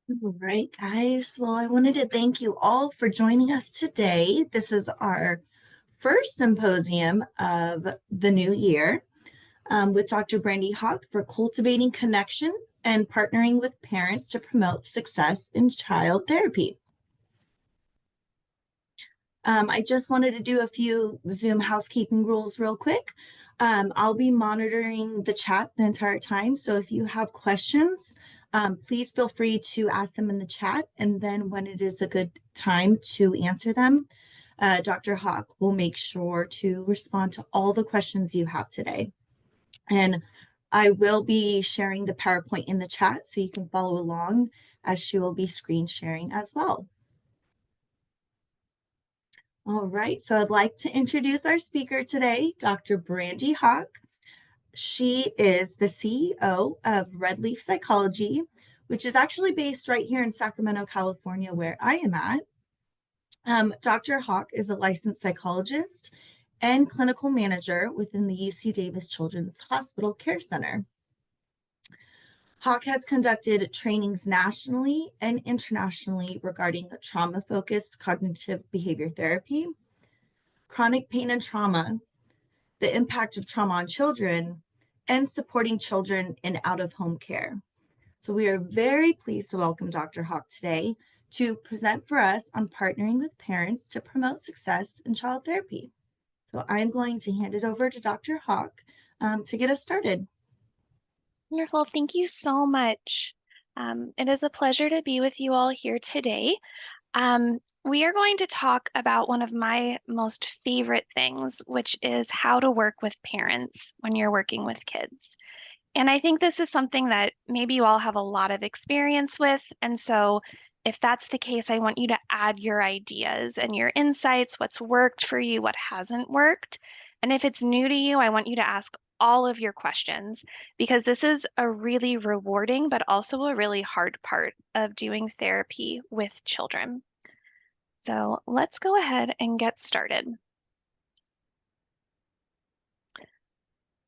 All right, guys. Well, I wanted to thank you all for joining us today. This is our first symposium of the new year with Dr. Brandi Hawk for Cultivating Connection and Partnering with Parents to Promote Success in Child Therapy. I just wanted to do a few Zoom housekeeping rules real quick. I'll be monitoring the chat the entire time. So if you have questions, please feel free to ask them in the chat. And then when it is a good time to answer them, Dr. Hawk will make sure to respond to all the questions you have today. And I will be sharing the PowerPoint in the chat so you can follow along as she will be screen sharing as well. All right, so I'd like to introduce our speaker today, Dr. Brandi Hawk. She is the CEO of Red Leaf Psychology, which is actually based right here in Sacramento, California, where I am at. Dr. Hawk is a licensed psychologist and clinical manager within the UC Davis Children's Hospital Care Center. Hawk has conducted trainings nationally and internationally regarding trauma-focused cognitive behavior therapy, chronic pain and trauma, the impact of trauma on children, and supporting children in out-of-home care. So we are very pleased to welcome Dr. Hawk today to present for us on partnering with parents to promote success in child therapy. So I'm going to hand it over to Dr. Hawk to get us started. Wonderful. Thank you so much. It is a pleasure to be with you all here today. We are going to talk about one of my most favorite things, which is how to work with parents when you're working with kids. And I think this is something that maybe you all have a lot of experience with. And so if that's the case, I want you to add your ideas and your insights, what's worked for you, what hasn't worked. And if it's new to you, I want you to ask all of your questions because this is a really rewarding, but also a really hard part of doing therapy with children. So let's go ahead and get started.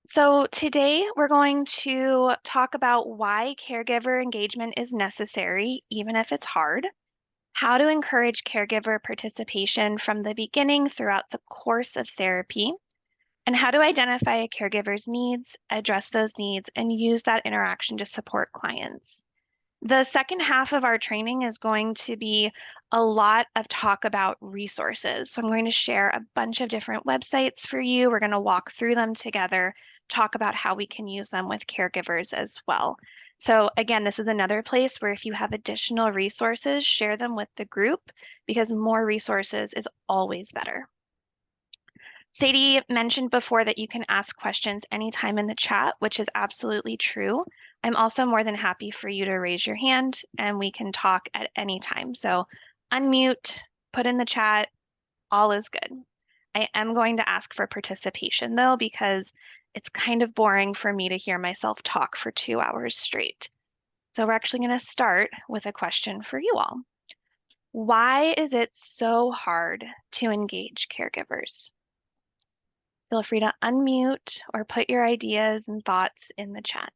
So today we're going to talk about why caregiver engagement is necessary, even if it's hard, how to encourage caregiver participation from the beginning throughout the course of therapy, and how to identify a caregiver's needs, address those needs, and use that interaction to support clients. The second half of our training is going to be a lot of talk about resources. So I'm going to share a bunch of different websites for you. We're going to walk through them together, talk about how we can use them with caregivers as well. So again, this is another place where if you have additional resources, share them with the group because more resources is always better. Sadie mentioned before that you can ask questions anytime in the chat, which is absolutely true. I'm also more than happy for you to raise your hand and we can talk at any time. So unmute, put in the chat, all is good. I am going to ask for participation though, because it's kind of boring for me to hear myself talk for 2 hours straight. So we're actually going to start with a question for you all. Why is it so hard to engage caregivers? Feel free to unmute or put your ideas and thoughts in the chat.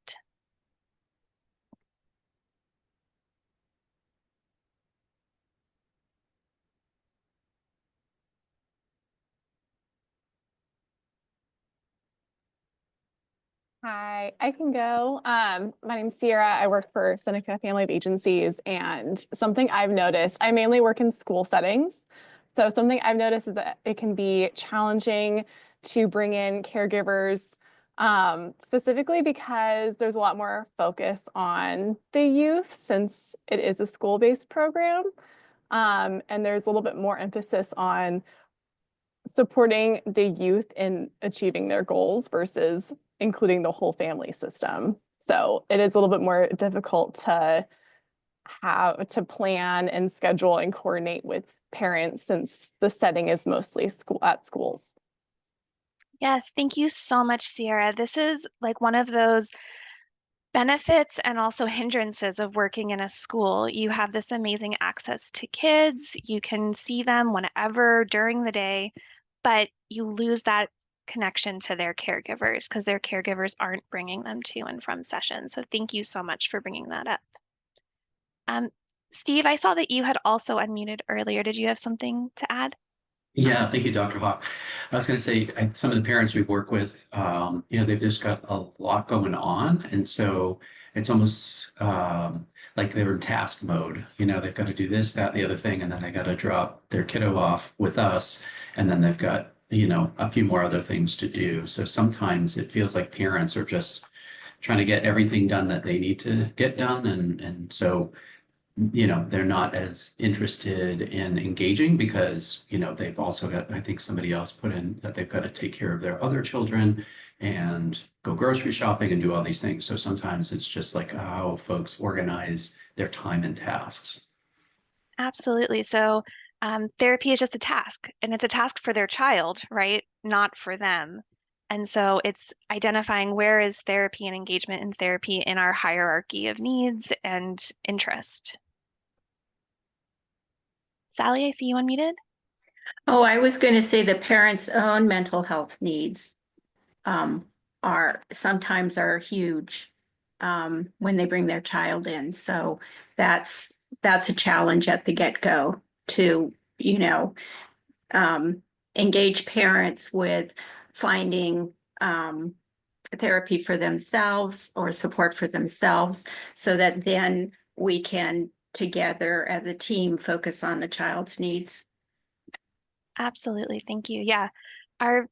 Hi, I can go. My name's Sierra. I work for Seneca Family of Agencies, and something I've noticed, I mainly work in school settings. So something I've noticed is that it can be challenging to bring in caregivers, specifically because there's a lot more focus on the youth since it is a school-based program. And there's a little bit more emphasis on supporting the youth in achieving their goals versus including the whole family system. So it is a little bit more difficult to have to plan and schedule and coordinate with parents since the setting is mostly at schools. Yes, thank you so much, Sierra. This is like one of those benefits and also hindrances of working in a school. You have this amazing access to kids. You can see them whenever during the day, but you lose that connection to their caregivers because their caregivers aren't bringing them to and from sessions. So thank you so much for bringing that up. Steve, I saw that you had also unmuted earlier. Did you have something to add? Yeah, thank you, Dr. Hawk. I was going to say, some of the parents we work with, they've just got a lot going on. And so it's almost like they're in task mode. They've got to do this, that, and the other thing, and then they got to drop their kiddo off with us. And then they've got, a few more other things to do. So sometimes it feels like parents are just trying to get everything done that they need to get done. And so they're not as interested in engaging because, they've also got, I think somebody else put in that they've got to take care of their other children and go grocery shopping and do all these things. So sometimes it's just like how folks organize their time and tasks. Absolutely. So therapy is just a task, and it's a task for their child, right? Not for them. And so it's identifying where is therapy and engagement in therapy in our hierarchy of needs and interest. Sally, I see you unmuted. Oh, I was going to say the parents' own mental health needs are sometimes huge when they bring their child in. So that's a challenge at the get-go to, engage parents with finding therapy for themselves or support for themselves so that then we can together as a team focus on the child's needs. Absolutely. Thank you. Yeah. Our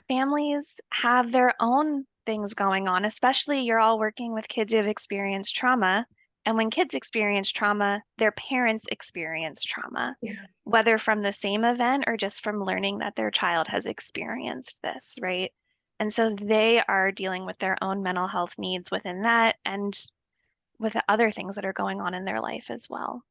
families have their own things going on, especially you're all working with kids who have experienced trauma. And when kids experience trauma, their parents experience trauma, whether from the same event or just from learning that their child has experienced this, right? And so they are dealing with their own mental health needs within that and with the other things that are going on in their life as well.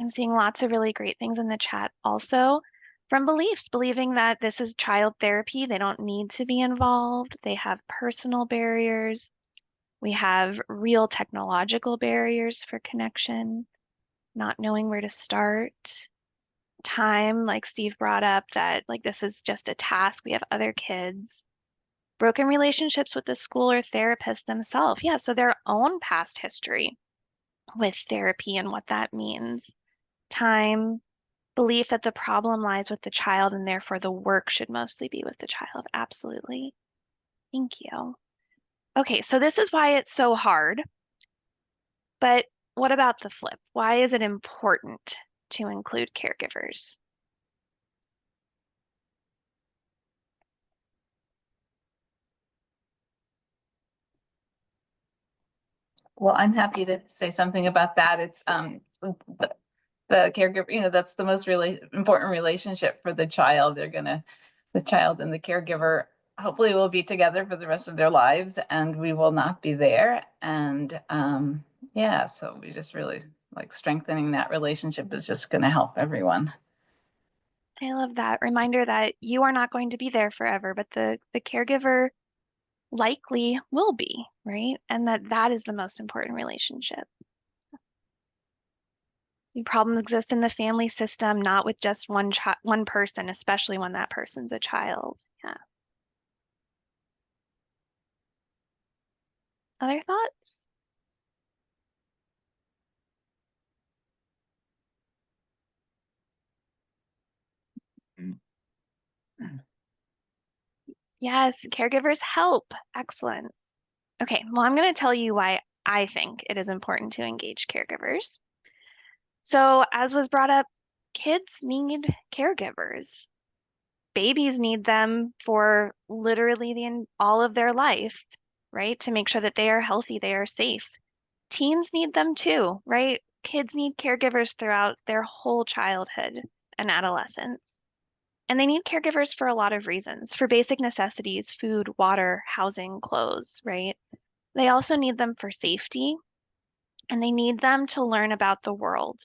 I'm seeing lots of really great things in the chat also from beliefs, believing that this is child therapy. They don't need to be involved. They have personal barriers. We have real technological barriers for connection, not knowing where to start. Time, like Steve brought up, that like this is just a task. We have other kids. Broken relationships with the school or therapist themselves. Yeah, so their own past history with therapy and what that means. Time, belief that the problem lies with the child and therefore the work should mostly be with the child. Absolutely. Thank you. Okay, so this is why it's so hard. But what about the flip? Why is it important to include caregivers? Well, I'm happy to say something about that. It's the caregiver, that's the most really important relationship for the child. The child and the caregiver hopefully will be together for the rest of their lives and we will not be there. And yeah, so we just really like strengthening that relationship is just going to help everyone. I love that reminder that you are not going to be there forever, but the caregiver likely will be, right? And that is the most important relationship. The problems exist in the family system, not with just one person, especially when that person's a child. Yeah. Other thoughts? Yes, caregivers help. Excellent. Okay, well, I'm going to tell you why I think it is important to engage caregivers. So, as was brought up, kids need caregivers. Babies need them for literally all of their life, right? To make sure that they are healthy, they are safe. Teens need them too, right? Kids need caregivers throughout their whole childhood and adolescence. And they need caregivers for a lot of reasons, for basic necessities, food, water, housing, clothes, right? They also need them for safety, and they need them to learn about the world.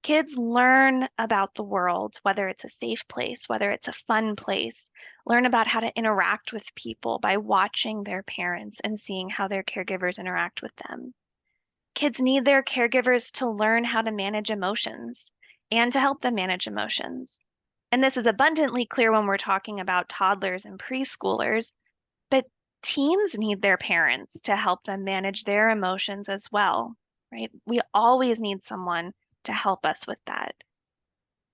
Kids learn about the world, whether it's a safe place, whether it's a fun place, learn about how to interact with people by watching their parents and seeing how their caregivers interact with them. Kids need their caregivers to learn how to manage emotions and to help them manage emotions. And this is abundantly clear when we're talking about toddlers and preschoolers, but teens need their parents to help them manage their emotions as well. right? We always need someone to help us with that.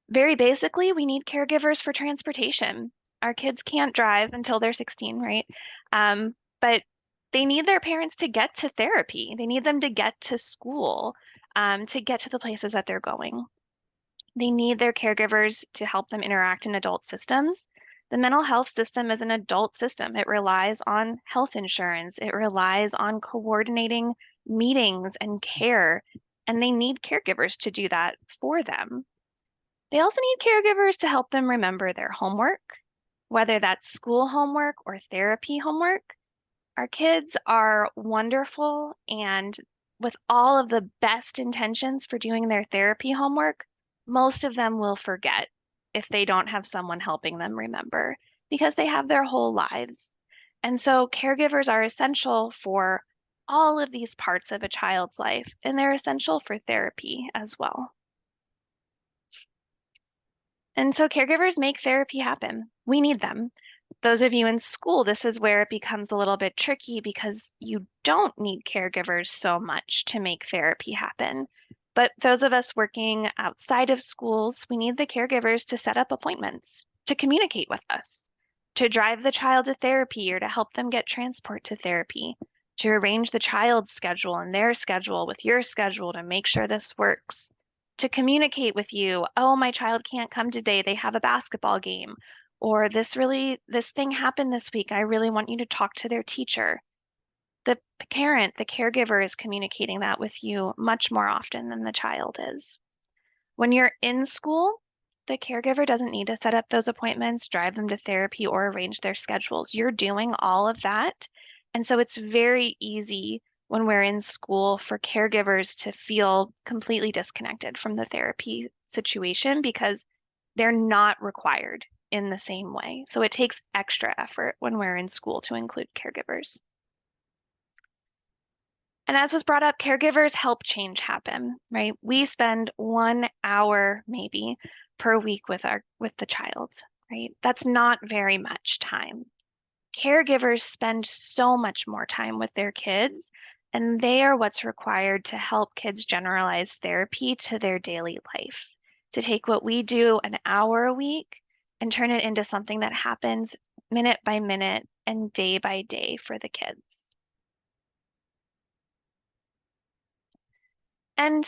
Very basically, we need caregivers for transportation. Our kids can't drive until they're 16, right? But they need their parents to get to therapy. They need them to get to school, to get to the places that they're going. They need their caregivers to help them interact in adult systems. The mental health system is an adult system. It relies on health insurance. It relies on coordinating meetings and care, and they need caregivers to do that for them. They also need caregivers to help them remember their homework, whether that's school homework or therapy homework. Our kids are wonderful, and with all of the best intentions for doing their therapy homework, most of them will forget if they don't have someone helping them remember because they have their whole lives. And so caregivers are essential for all of these parts of a child's life, and they're essential for therapy as well. And so caregivers make therapy happen. We need them. Those of you in school, this is where it becomes a little bit tricky because you don't need caregivers so much to make therapy happen. But those of us working outside of schools, we need the caregivers to set up appointments, to communicate with us, to drive the child to therapy or to help them get transport to therapy, to arrange the child's schedule and their schedule with your schedule to make sure this works, to communicate with you, oh, my child can't come today, they have a basketball game, or this thing happened this week, I really want you to talk to their teacher. The parent, the caregiver is communicating that with you much more often than the child is. When you're in school, the caregiver doesn't need to set up those appointments, drive them to therapy, or arrange their schedules. You're doing all of that. And so it's very easy when we're in school for caregivers to feel completely disconnected from the therapy situation because they're not required in the same way. So it takes extra effort when we're in school to include caregivers. And as was brought up, caregivers help change happen, right? We spend 1 hour maybe per week with the child, right? That's not very much time. Caregivers spend so much more time with their kids, and they are what's required to help kids generalize therapy to their daily life, to take what we do an hour a week and turn it into something that happens minute by minute and day by day for the kids. And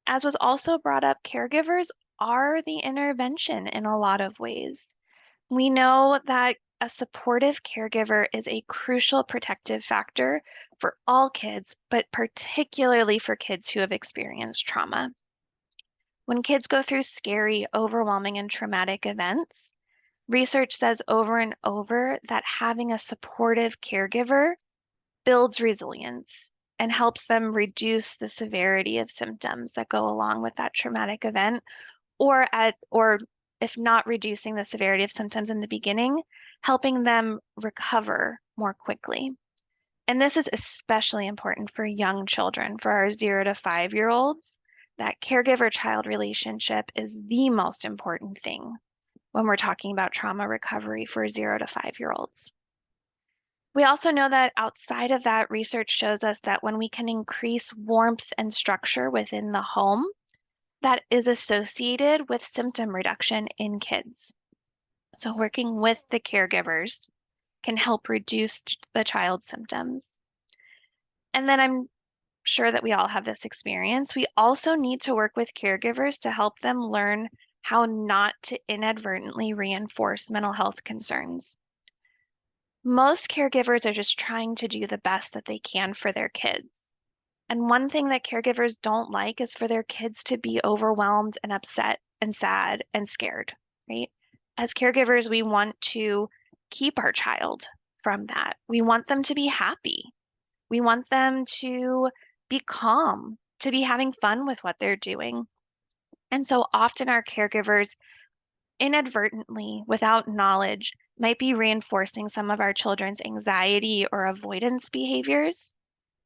as was also brought up, caregivers are the intervention in a lot of ways. We know that a supportive caregiver is a crucial protective factor for all kids, but particularly for kids who have experienced trauma. When kids go through scary, overwhelming, and traumatic events, research says over and over that having a supportive caregiver builds resilience and helps them reduce the severity of symptoms that go along with that traumatic event, or if not reducing the severity of symptoms in the beginning, helping them recover more quickly. And this is especially important for young children, for our 0 to 5-year-olds. That caregiver-child relationship is the most important thing when we're talking about trauma recovery for 0 to 5-year-olds. We also know that outside of that, research shows us that when we can increase warmth and structure within the home, that is associated with symptom reduction in kids. So working with the caregivers can help reduce the child's symptoms. And then I'm sure that we all have this experience. We also need to work with caregivers to help them learn how not to inadvertently reinforce mental health concerns. Most caregivers are just trying to do the best that they can for their kids. And one thing that caregivers don't like is for their kids to be overwhelmed and upset and sad and scared, right? As caregivers, we want to keep our child from that. We want them to be happy. We want them to be calm, to be having fun with what they're doing. And so often our caregivers inadvertently, without knowledge, might be reinforcing some of our children's anxiety or avoidance behaviors.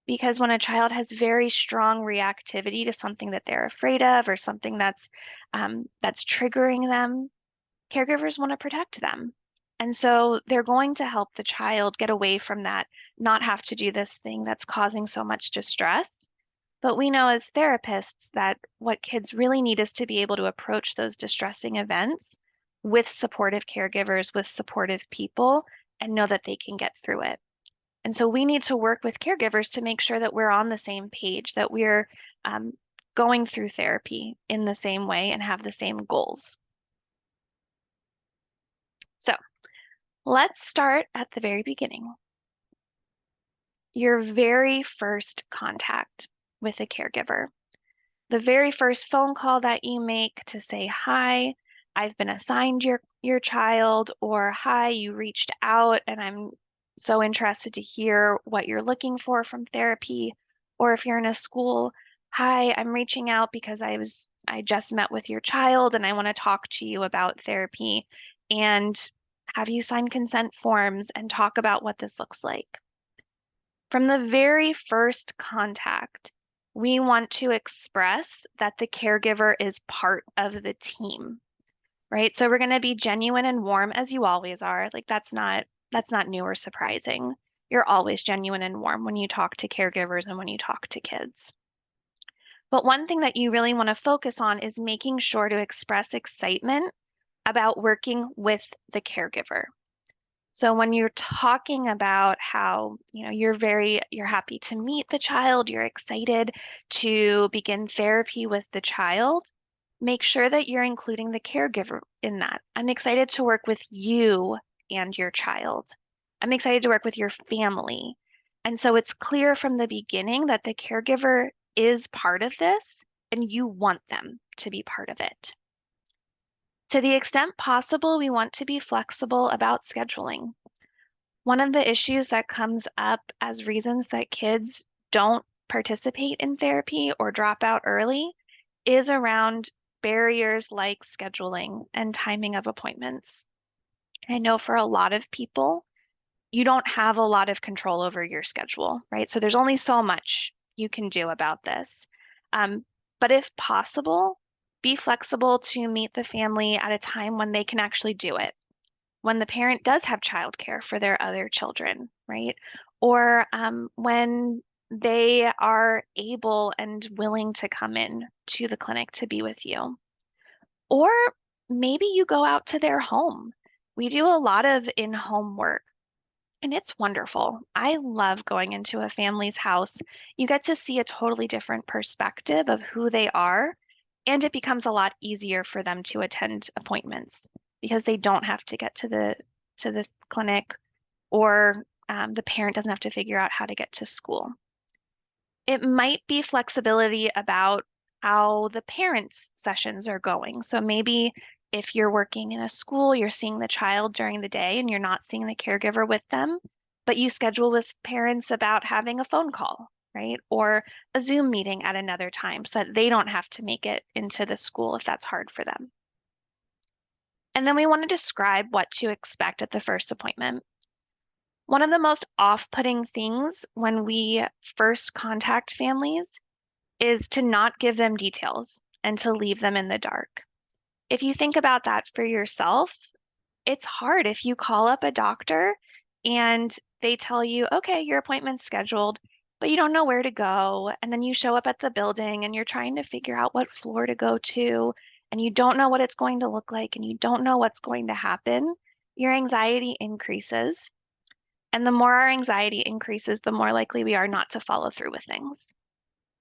Because when a child has very strong reactivity to something that they're afraid of or something that's triggering them, caregivers want to protect them. And so they're going to help the child get away from that, not have to do this thing that's causing so much distress, But we know as therapists that what kids really need is to be able to approach those distressing events with supportive caregivers, with supportive people, and know that they can get through it. And so we need to work with caregivers to make sure that we're on the same page, that we're going through therapy in the same way and have the same goals. So let's start at the very beginning. Your very first contact with a caregiver. The very first phone call that you make to say, hi, I've been assigned your child, or hi, you reached out and I'm so interested to hear what you're looking for from therapy. Or if you're in a school, hi, I'm reaching out because I just met with your child and I want to talk to you about therapy, and have you sign consent forms and talk about what this looks like. From the very first contact, we want to express that the caregiver is part of the team, right? So we're going to be genuine and warm as you always are. Like that's not new or surprising. You're always genuine and warm when you talk to caregivers and when you talk to kids. But one thing that you really want to focus on is making sure to express excitement about working with the caregiver. So when you're talking about how, you're happy to meet the child, you're excited to begin therapy with the child, make sure that you're including the caregiver in that. I'm excited to work with you and your child. I'm excited to work with your family. And so it's clear from the beginning that the caregiver is part of this and you want them to be part of it. To the extent possible, we want to be flexible about scheduling. One of the issues that comes up as reasons that kids don't participate in therapy or drop out early is around barriers like scheduling and timing of appointments. I know for a lot of people, you don't have a lot of control over your schedule, right? So there's only so much you can do about this. But if possible, be flexible to meet the family at a time when they can actually do it, when the parent does have childcare for their other children, right? Or when they are able and willing to come in to the clinic to be with you. Or maybe you go out to their home. We do a lot of in-home work, and it's wonderful. I love going into a family's house. You get to see a totally different perspective of who they are, and it becomes a lot easier for them to attend appointments because they don't have to get to the clinic, or the parent doesn't have to figure out how to get to school. It might be flexibility about how the parents' sessions are going. So maybe if you're working in a school, you're seeing the child during the day and you're not seeing the caregiver with them, but you schedule with parents about having a phone call, right? Or a Zoom meeting at another time so that they don't have to make it into the school if that's hard for them. And then we want to describe what to expect at the first appointment. One of the most off-putting things when we first contact families is to not give them details and to leave them in the dark. If you think about that for yourself, it's hard if you call up a doctor and they tell you, okay, your appointment's scheduled, but you don't know where to go. And then you show up at the building and you're trying to figure out what floor to go to, and you don't know what it's going to look like, and you don't know what's going to happen. Your anxiety increases. And the more our anxiety increases, the more likely we are not to follow through with things.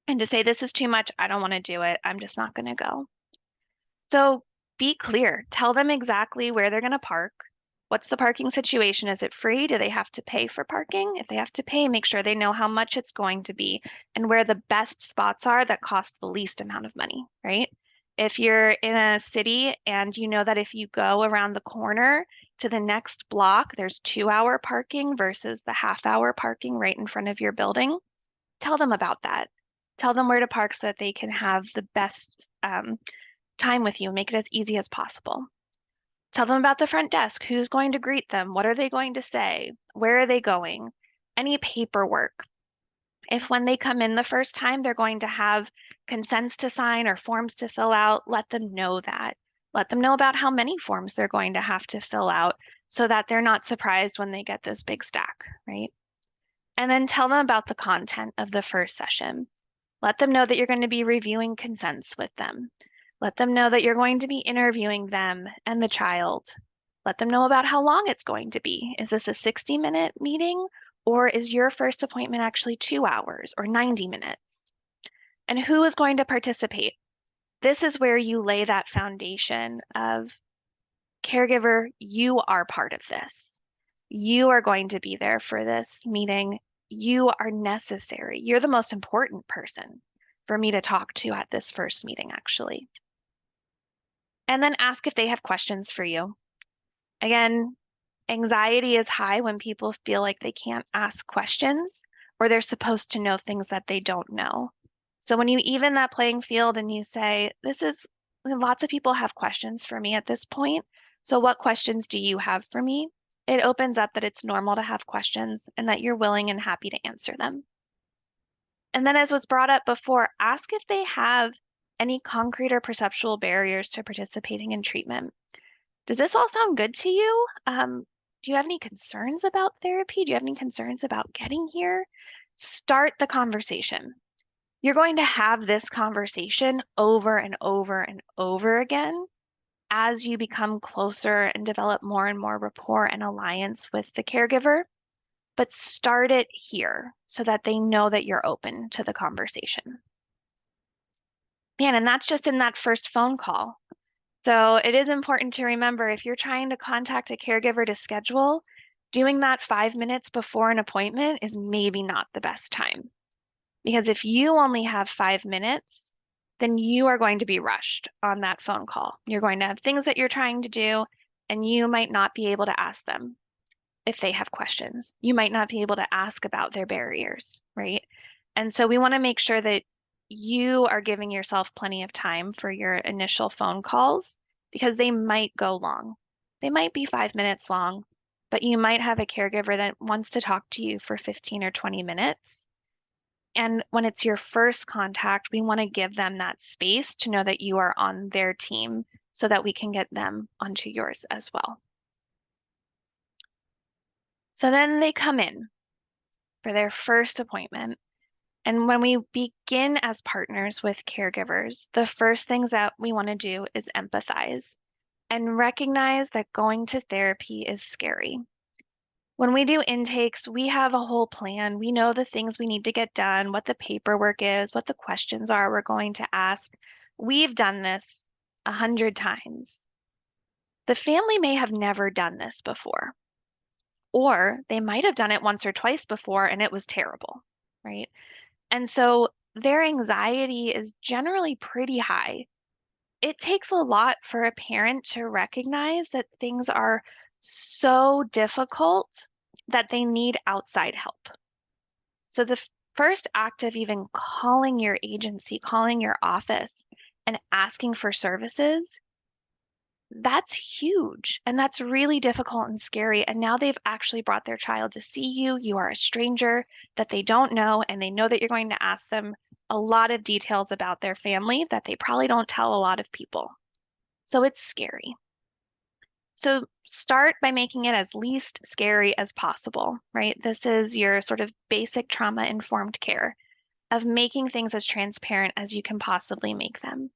And to say, this is too much, I don't want to do it, I'm just not going to go. So be clear. Tell them exactly where they're going to park. What's the parking situation? Is it free? Do they have to pay for parking? If they have to pay, make sure they know how much it's going to be and where the best spots are that cost the least amount of money, right? If you're in a city and you know that if you go around the corner to the next block, there's 2-hour parking versus the half-hour parking right in front of your building, tell them about that. Tell them where to park so that they can have the best time with you and make it as easy as possible. Tell them about the front desk. Who's going to greet them? What are they going to say? Where are they going? Any paperwork. If when they come in the first time, they're going to have consents to sign or forms to fill out, let them know that. Let them know about how many forms they're going to have to fill out so that they're not surprised when they get this big stack, right? And then tell them about the content of the first session. Let them know that you're going to be reviewing consents with them. Let them know that you're going to be interviewing them and the child. Let them know about how long it's going to be. Is this a 60-minute meeting, or is your first appointment actually 2 hours or 90 minutes? And who is going to participate? This is where you lay that foundation of caregiver, you are part of this. You are going to be there for this meeting. You are necessary. You're the most important person for me to talk to at this first meeting, actually. And then ask if they have questions for you. Again, anxiety is high when people feel like they can't ask questions or they're supposed to know things that they don't know. So when you even that playing field and you say, lots of people have questions for me at this point. So what questions do you have for me? It opens up that it's normal to have questions and that you're willing and happy to answer them. And then, as was brought up before, ask if they have any concrete or perceptual barriers to participating in treatment. Does this all sound good to you? Do you have any concerns about therapy? Do you have any concerns about getting here? Start the conversation. You're going to have this conversation over and over and over again as you become closer and develop more and more rapport and alliance with the caregiver. But start it here so that they know that you're open to the conversation. Man, and that's just in that first phone call. So it is important to remember if you're trying to contact a caregiver to schedule, doing that 5 minutes before an appointment is maybe not the best time. Because if you only have 5 minutes, then you are going to be rushed on that phone call. You're going to have things that you're trying to do, and you might not be able to ask them if they have questions. You might not be able to ask about their barriers, right? And so we want to make sure that you are giving yourself plenty of time for your initial phone calls because they might go long. They might be 5 minutes long, but you might have a caregiver that wants to talk to you for 15 or 20 minutes. And when it's your first contact, we want to give them that space to know that you are on their team so that we can get them onto yours as well. So then they come in for their first appointment. And when we begin as partners with caregivers, the first things that we want to do is empathize and recognize that going to therapy is scary. When we do intakes, we have a whole plan. We know the things we need to get done, what the paperwork is, what the questions are we're going to ask. We've done this 100 times. The family may have never done this before, or they might have done it once or twice before and it was terrible, right? And so their anxiety is generally pretty high. It takes a lot for a parent to recognize that things are so difficult that they need outside help. So the first act of even calling your agency, calling your office, and asking for services, that's huge. And that's really difficult and scary. And now they've actually brought their child to see you. You are a stranger that they don't know, and they know that you're going to ask them a lot of details about their family that they probably don't tell a lot of people. So it's scary. So start by making it as least scary as possible, right? This is your sort of basic trauma-informed care of making things as transparent as you can possibly make them.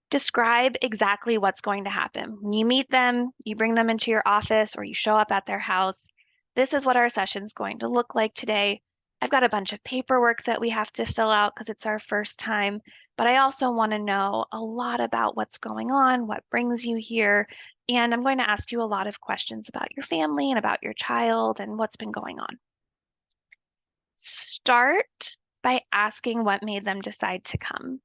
Describe exactly what's going to happen. When you meet them, you bring them into your office or you show up at their house. This is what our session's going to look like today. I've got a bunch of paperwork that we have to fill out because it's our first time, but I also want to know a lot about what's going on, what brings you here, and I'm going to ask you a lot of questions about your family and about your child and what's been going on. Start by asking what made them decide to come.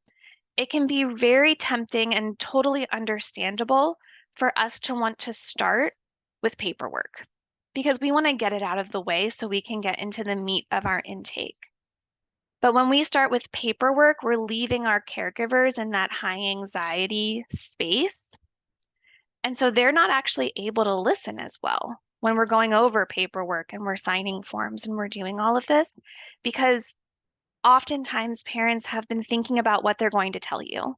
It can be very tempting and totally understandable for us to want to start with paperwork because we want to get it out of the way so we can get into the meat of our intake. But when we start with paperwork, we're leaving our caregivers in that high anxiety space. And so they're not actually able to listen as well when we're going over paperwork and we're signing forms and we're doing all of this because oftentimes parents have been thinking about what they're going to tell you.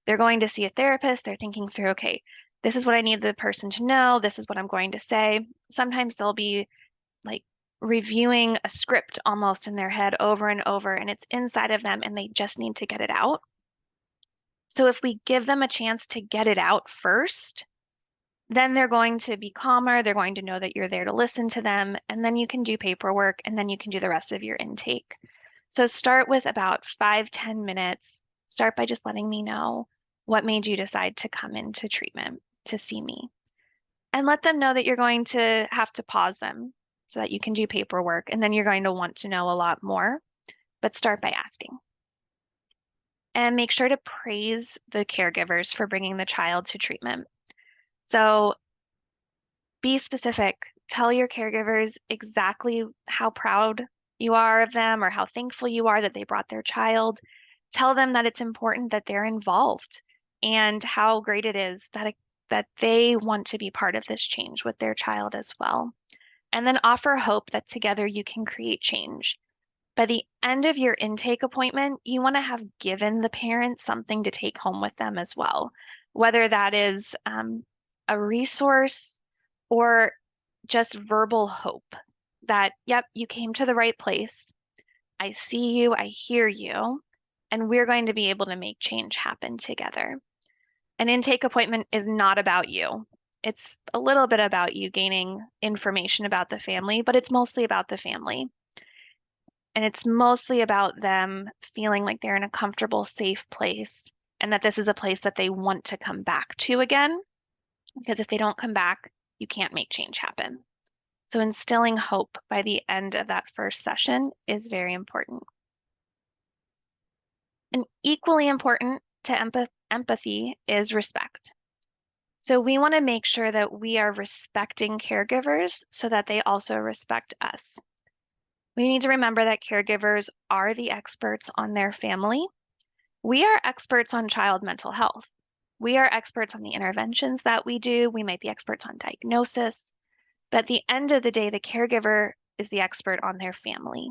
They're going to see a therapist. They're thinking through, okay, this is what I need the person to know. This is what I'm going to say. Sometimes they'll be like reviewing a script almost in their head over and over, and it's inside of them and they just need to get it out. So if we give them a chance to get it out first, then they're going to be calmer. They're going to know that you're there to listen to them. And then you can do paperwork and then you can do the rest of your intake. So start with about 5-10 minutes. Start by just letting me know what made you decide to come into treatment to see me. And let them know that you're going to have to pause them so that you can do paperwork. And then you're going to want to know a lot more. But start by asking. And make sure to praise the caregivers for bringing the child to treatment. So be specific. Tell your caregivers exactly how proud you are of them or how thankful you are that they brought their child. Tell them that it's important that they're involved and how great it is that they want to be part of this change with their child as well. And then offer hope that together you can create change. By the end of your intake appointment, you want to have given the parents something to take home with them as well, whether that is a resource or just verbal hope that, yep, you came to the right place. I see you, I hear you, and we're going to be able to make change happen together. An intake appointment is not about you. It's a little bit about you gaining information about the family, but it's mostly about the family. And it's mostly about them feeling like they're in a comfortable, safe place and that this is a place that they want to come back to again. Because if they don't come back, you can't make change happen. So instilling hope by the end of that first session is very important. And equally important to empathy is respect. So we want to make sure that we are respecting caregivers so that they also respect us. We need to remember that caregivers are the experts on their family. We are experts on child mental health. We are experts on the interventions that we do. We might be experts on diagnosis. But at the end of the day, the caregiver is the expert on their family.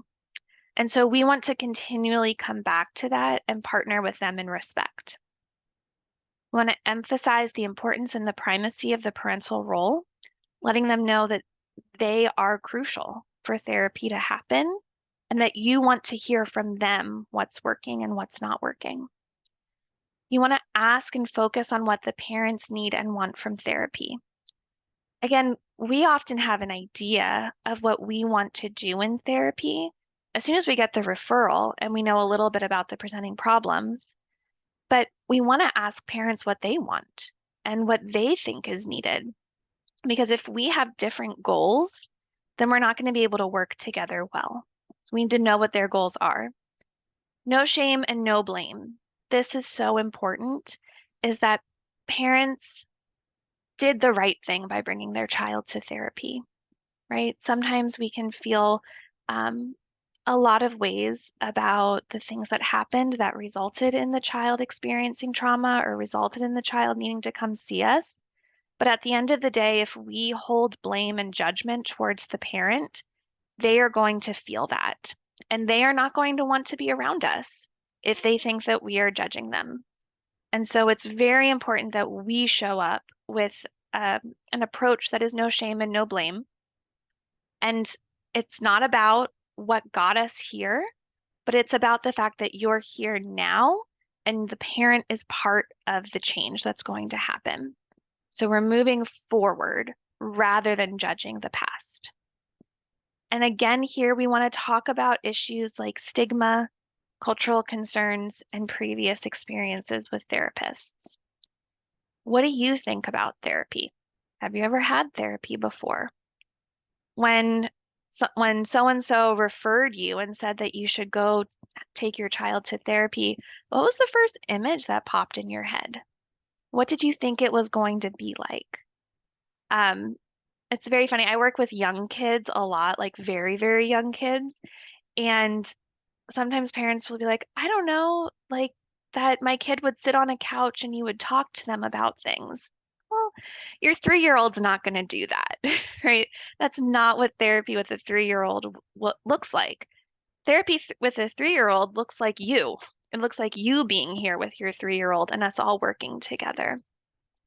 And so we want to continually come back to that and partner with them in respect. We want to emphasize the importance and the primacy of the parental role, letting them know that they are crucial for therapy to happen and that you want to hear from them what's working and what's not working. You want to ask and focus on what the parents need and want from therapy. Again, we often have an idea of what we want to do in therapy as soon as we get the referral and we know a little bit about the presenting problems, but we want to ask parents what they want and what they think is needed. Because if we have different goals, then we're not going to be able to work together well. So we need to know what their goals are. No shame and no blame. This is so important, is that parents did the right thing by bringing their child to therapy, right? Sometimes we can feel a lot of ways about the things that happened that resulted in the child experiencing trauma or resulted in the child needing to come see us. But at the end of the day, if we hold blame and judgment towards the parent, they are going to feel that. And they are not going to want to be around us if they think that we are judging them. And so it's very important that we show up with an approach that is no shame and no blame. And it's not about what got us here, but it's about the fact that you're here now and the parent is part of the change that's going to happen. So we're moving forward rather than judging the past. And again, here we want to talk about issues like stigma, cultural concerns, and previous experiences with therapists. What do you think about therapy? Have you ever had therapy before? When so-and-so referred you and said that you should go take your child to therapy, what was the first image that popped in your head? What did you think it was going to be like? It's very funny. I work with young kids a lot, like very, very young kids. And sometimes parents will be like, I don't know, like that my kid would sit on a couch and you would talk to them about things. Well, your 3-year-old's not going to do that, right? That's not what therapy with a 3-year-old looks like. Therapy with a 3-year-old looks like you. It looks like you being here with your 3-year-old and us all working together.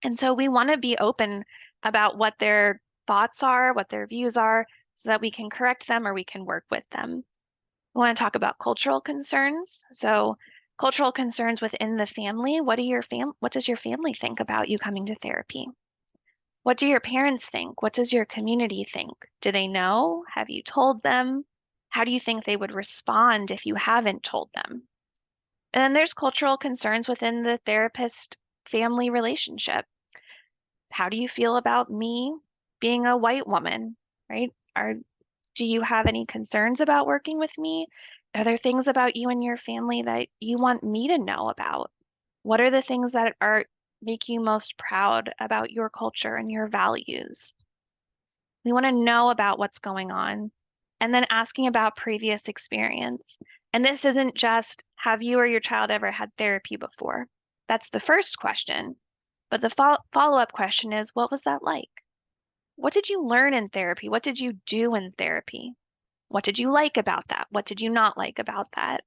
And so we want to be open about what their thoughts are, what their views are, so that we can correct them or we can work with them. We want to talk about cultural concerns. So cultural concerns within the family. What does your family think about you coming to therapy? What do your parents think? What does your community think? Do they know? Have you told them? How do you think they would respond if you haven't told them? And then there's cultural concerns within the therapist family relationship. How do you feel about me being a white woman, right? Do you have any concerns about working with me? Are there things about you and your family that you want me to know about? What are the things that make you most proud about your culture and your values? We want to know about what's going on and then asking about previous experience. And this isn't just, have you or your child ever had therapy before? That's the first question. But the follow-up question is, what was that like? What did you learn in therapy? What did you do in therapy? What did you like about that? What did you not like about that?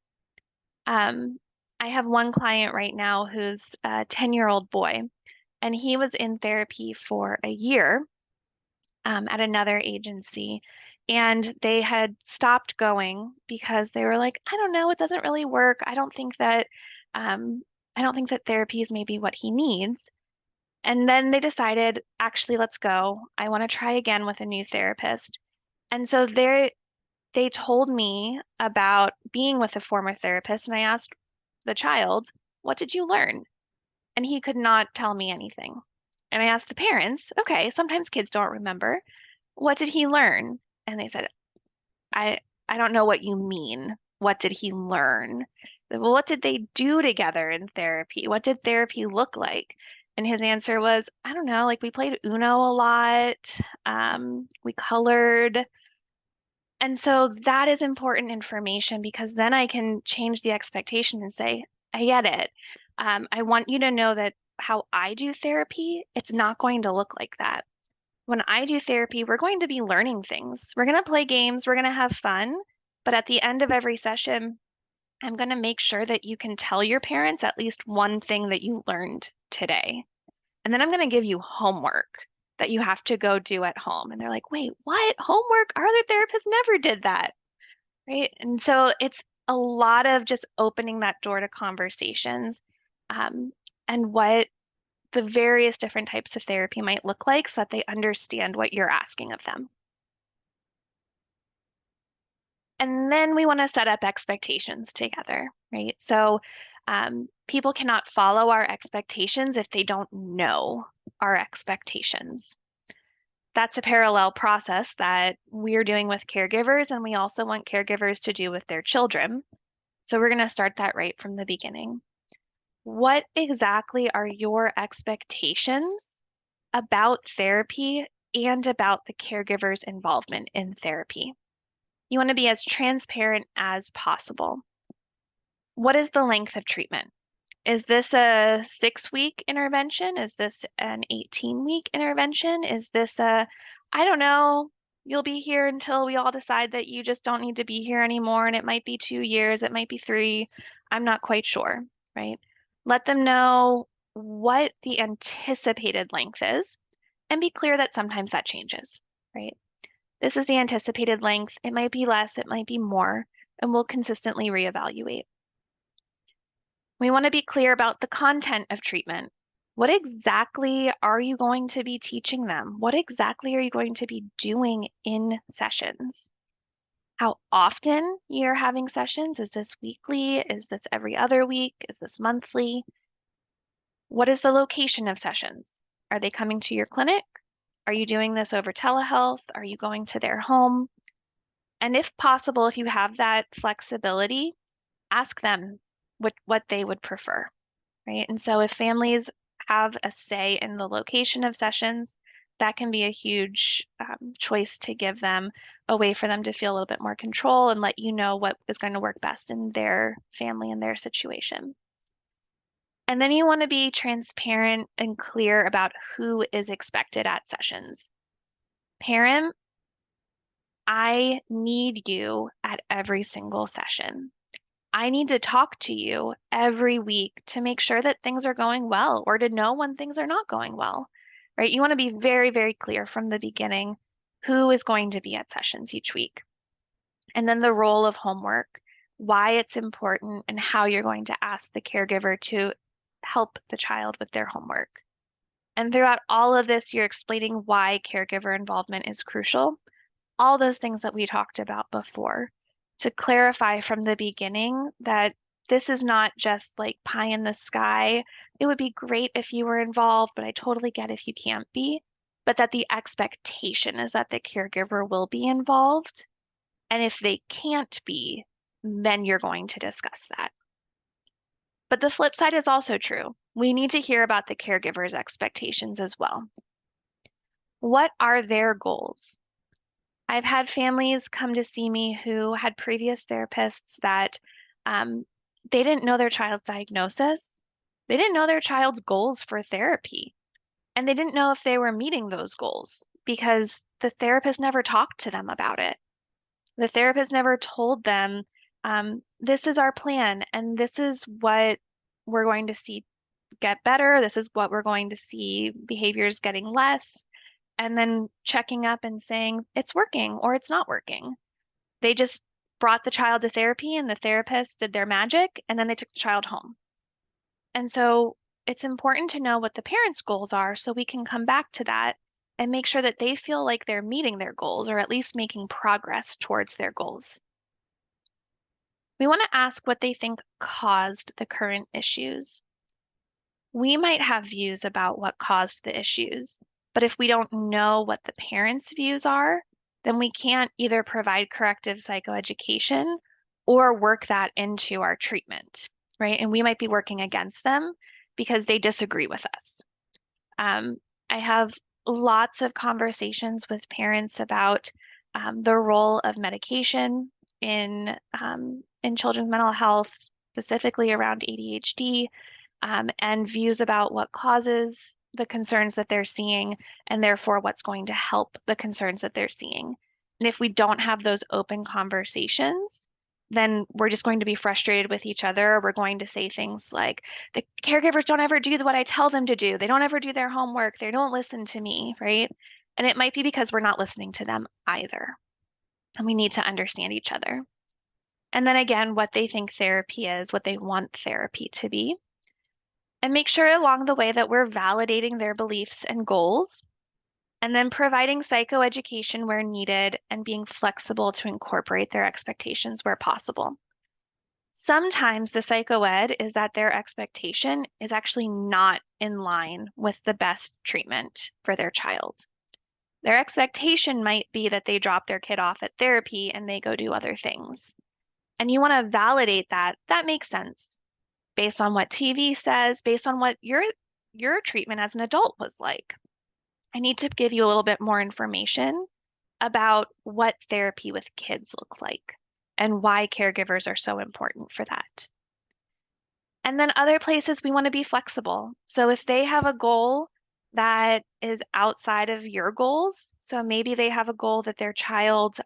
I have one client right now who's a 10-year-old boy, and he was in therapy for a year at another agency. And they had stopped going because they were like, I don't know, it doesn't really work. I don't think that therapy is maybe what he needs. And then they decided, actually, let's go. I want to try again with a new therapist. And so they told me about being with a former therapist, and I asked the child, what did you learn? And he could not tell me anything. And I asked the parents, okay, sometimes kids don't remember. What did he learn? And they said, I I don't know what you mean. What did he learn? Well, what did they do together in therapy? What did therapy look like? And his answer was, I don't know, like we played Uno a lot. We colored. And so that is important information because then I can change the expectation and say, I get it. I want you to know that how I do therapy, it's not going to look like that. When I do therapy, we're going to be learning things. We're going to play games, we're going to have fun. But at the end of every session, I'm going to make sure that you can tell your parents at least one thing that you learned today. And then I'm going to give you homework that you have to go do at home. And they're like, wait, what? Homework? Our other therapist never did that. Right. And so it's a lot of just opening that door to conversations and what the various different types of therapy might look like so that they understand what you're asking of them. And then we want to set up expectations together, right? So people cannot follow our expectations if they don't know our expectations. That's a parallel process that we're doing with caregivers, and we also want caregivers to do with their children. So we're going to start that right from the beginning. What exactly are your expectations about therapy and about the caregiver's involvement in therapy? You want to be as transparent as possible. What is the length of treatment? Is this a 6-week intervention? Is this an 18-week intervention? Is this I don't know, you'll be here until we all decide that you just don't need to be here anymore, and it might be 2 years, it might be 3, I'm not quite sure, right? Let them know what the anticipated length is and be clear that sometimes that changes, right? This is the anticipated length. It might be less, it might be more, and we'll consistently reevaluate. We want to be clear about the content of treatment. What exactly are you going to be teaching them? What exactly are you going to be doing in sessions? How often you're having sessions? Is this weekly? Is this every other week? Is this monthly? What is the location of sessions? Are they coming to your clinic? Are you doing this over telehealth? Are you going to their home? And if possible, if you have that flexibility, ask them what they would prefer, right? And so if families have a say in the location of sessions, that can be a huge choice to give them, a way for them to feel a little bit more control and let you know what is going to work best in their family and their situation. And then you want to be transparent and clear about who is expected at sessions. Parent, I need you at every single session. I need to talk to you every week to make sure that things are going well or to know when things are not going well, right? You want to be very, very clear from the beginning who is going to be at sessions each week. And then the role of homework, why it's important, and how you're going to ask the caregiver to help the child with their homework. And throughout all of this, you're explaining why caregiver involvement is crucial. All those things that we talked about before, to clarify from the beginning that this is not just like pie in the sky. It would be great if you were involved, but I totally get if you can't be. But that the expectation is that the caregiver will be involved. And if they can't be, then you're going to discuss that. But the flip side is also true. We need to hear about the caregiver's expectations as well. What are their goals? I've had families come to see me who had previous therapists that they didn't know their child's diagnosis. They didn't know their child's goals for therapy. And they didn't know if they were meeting those goals because the therapist never talked to them about it. The therapist never told them, this is our plan and this is what we're going to see get better. This is what we're going to see behaviors getting less. And then checking up and saying it's working or it's not working. They just brought the child to therapy and the therapist did their magic and then they took the child home. And so it's important to know what the parents' goals are so we can come back to that and make sure that they feel like they're meeting their goals or at least making progress towards their goals. We want to ask what they think caused the current issues. We might have views about what caused the issues, but if we don't know what the parents' views are, then we can't either provide corrective psychoeducation or work that into our treatment, right? And we might be working against them because they disagree with us. I have lots of conversations with parents about the role of medication in children's mental health, specifically around ADHD, and views about what causes the concerns that they're seeing, and therefore what's going to help the concerns that they're seeing. And if we don't have those open conversations, then we're just going to be frustrated with each other. We're going to say things like, the caregivers don't ever do what I tell them to do. They don't ever do their homework. They don't listen to me, right? And it might be because we're not listening to them either. And we need to understand each other. And then again, what they think therapy is, what they want therapy to be. And make sure along the way that we're validating their beliefs and goals, and then providing psychoeducation where needed and being flexible to incorporate their expectations where possible. Sometimes the psychoed is that their expectation is actually not in line with the best treatment for their child. Their expectation might be that they drop their kid off at therapy and they go do other things. And you want to validate that. That makes sense based on what TV says, based on what your treatment as an adult was like. I need to give you a little bit more information about what therapy with kids look like and why caregivers are so important for that. And then other places we want to be flexible. So if they have a goal that is outside of your goals, so maybe they have a goal that their child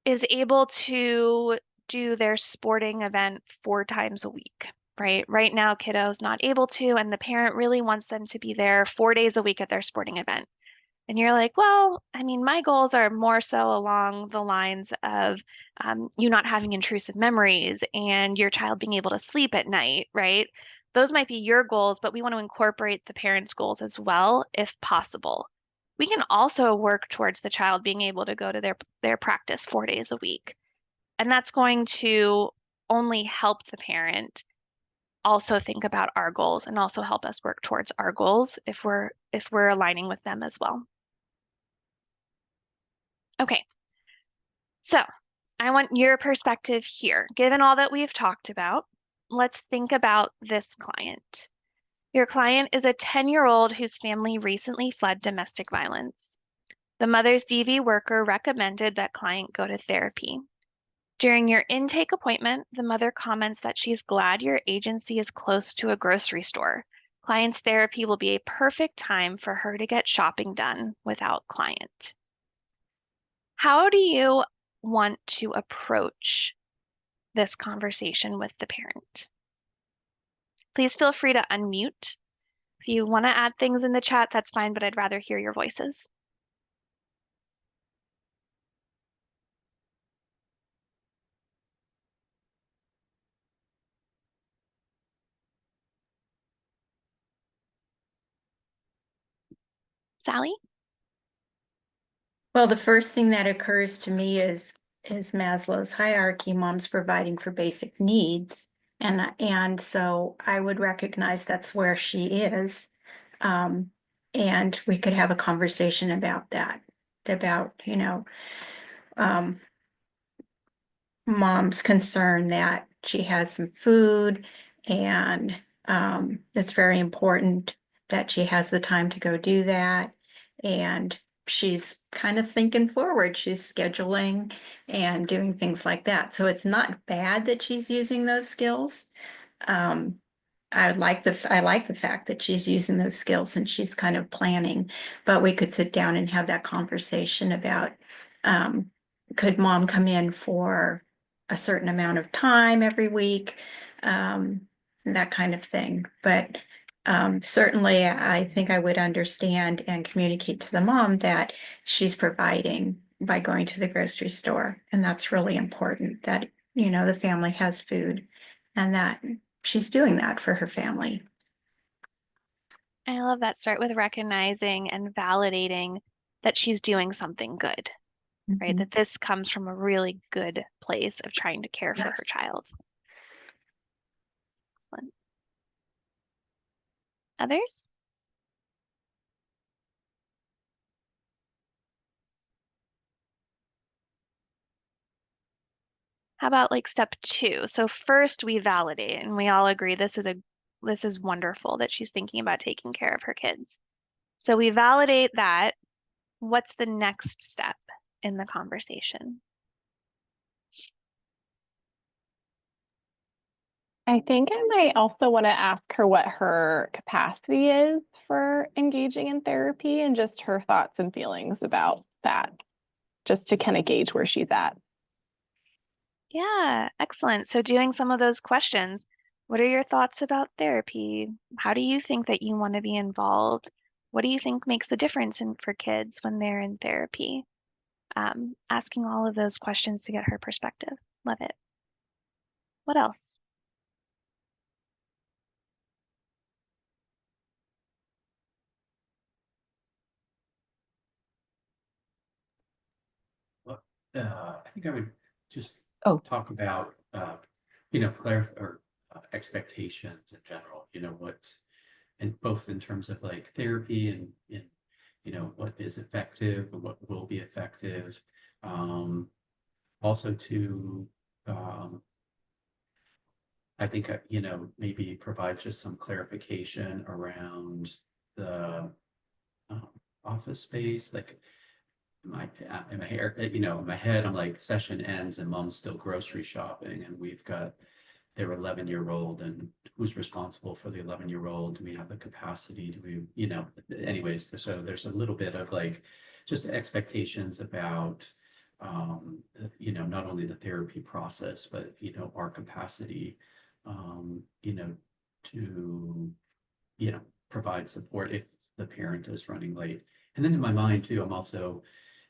is able to do their sporting event 4 times a week, right? Right now, kiddo's not able to, and the parent really wants them to be there 4 days a week at their sporting event. And you're like, well, I mean, my goals are more so along the lines of you not having intrusive memories and your child being able to sleep at night, right? Those might be your goals, but we want to incorporate the parents' goals as well, if possible. We can also work towards the child being able to go to their practice 4 days a week. And that's going to only help the parent also think about our goals and also help us work towards our goals if we're aligning with them as well. Okay, so I want your perspective here. Given all that we've talked about, let's think about this client. Your client is a 10-year-old whose family recently fled domestic violence. The mother's DV worker recommended that client go to therapy. During your intake appointment, the mother comments that she's glad your agency is close to a grocery store. Client's therapy will be a perfect time for her to get shopping done without client. How do you want to approach this conversation with the parent? Please feel free to unmute. If you want to add things in the chat, that's fine, but I'd rather hear your voices. Sally? Well, the first thing that occurs to me is Maslow's hierarchy. Mom's providing for basic needs. And so I would recognize that's where she is. And we could have a conversation about that, about, mom's concern that she has some food and it's very important that she has the time to go do that. And she's kind of thinking forward. She's scheduling and doing things like that. So it's not bad that she's using those skills. Um, I like the fact that she's using those skills and she's kind of planning, but we could sit down and have that conversation about could mom come in for a certain amount of time every week, that kind of thing. But certainly, I think I would understand and communicate to the mom that she's providing by going to the grocery store, and that's really important. That the family has food, and that she's doing that for her family. I love that. Start with recognizing and validating that she's doing something good, right? Mhm. That this comes from a really good place of trying to care for her Yes. child. Excellent. Others? How about like step 2? So first we validate and we all agree this is wonderful that she's thinking about taking care of her kids. So we validate that. What's the next step in the conversation? I think I might also want to ask her what her capacity is for engaging in therapy and just her thoughts and feelings about that, just to kind of gauge where she's at. Yeah, excellent. So doing some of those questions, what are your thoughts about therapy? How do you think that you want to be involved? What do you think makes a difference for kids when they're in therapy? Asking all of those questions to get her perspective. Love it. What else? Well, I think I would just Oh. talk about, expectations in general, and both in terms of like therapy and what is effective and what will be effective. Also to, I think, maybe provide just some clarification around the office space, like in my hair, in my head, I'm like session ends and mom's still grocery shopping and we've got their 11-year-old and who's responsible for the 11-year-old? Do we have the capacity? Do we, anyways, so there's a little bit of like just expectations about, not only the therapy process, but, our capacity, to, provide support if the parent is running late. And then in my mind too, I'm also,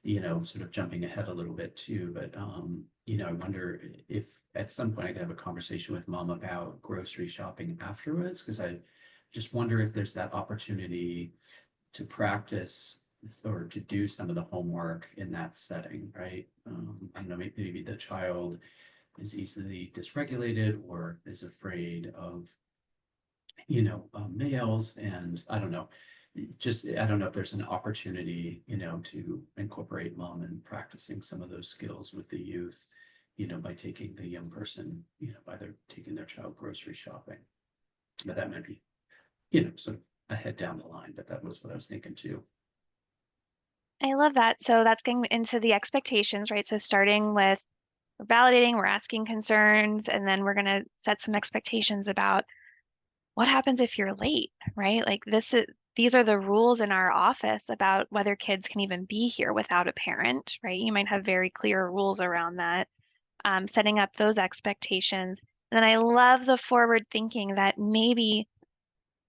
sort of jumping ahead a little bit too, but, I wonder if at some point I could have a conversation with mom about grocery shopping afterwards, because I just wonder if there's that opportunity to practice or to do some of the homework in that setting, right? I don't know, maybe the child is easily dysregulated or is afraid of, males, and I don't know. I don't know if there's an opportunity, to incorporate mom in practicing some of those skills with the youth, by taking the young person, taking their child grocery shopping. But that might be, sort of ahead down the line, but that was what I was thinking too. I love that. So that's getting into the expectations, right? So starting with we're validating, we're asking concerns, and then we're going to set some expectations about what happens if you're late, right? Like these are the rules in our office about whether kids can even be here without a parent, right? You might have very clear rules around that, setting up those expectations. And then I love the forward thinking that maybe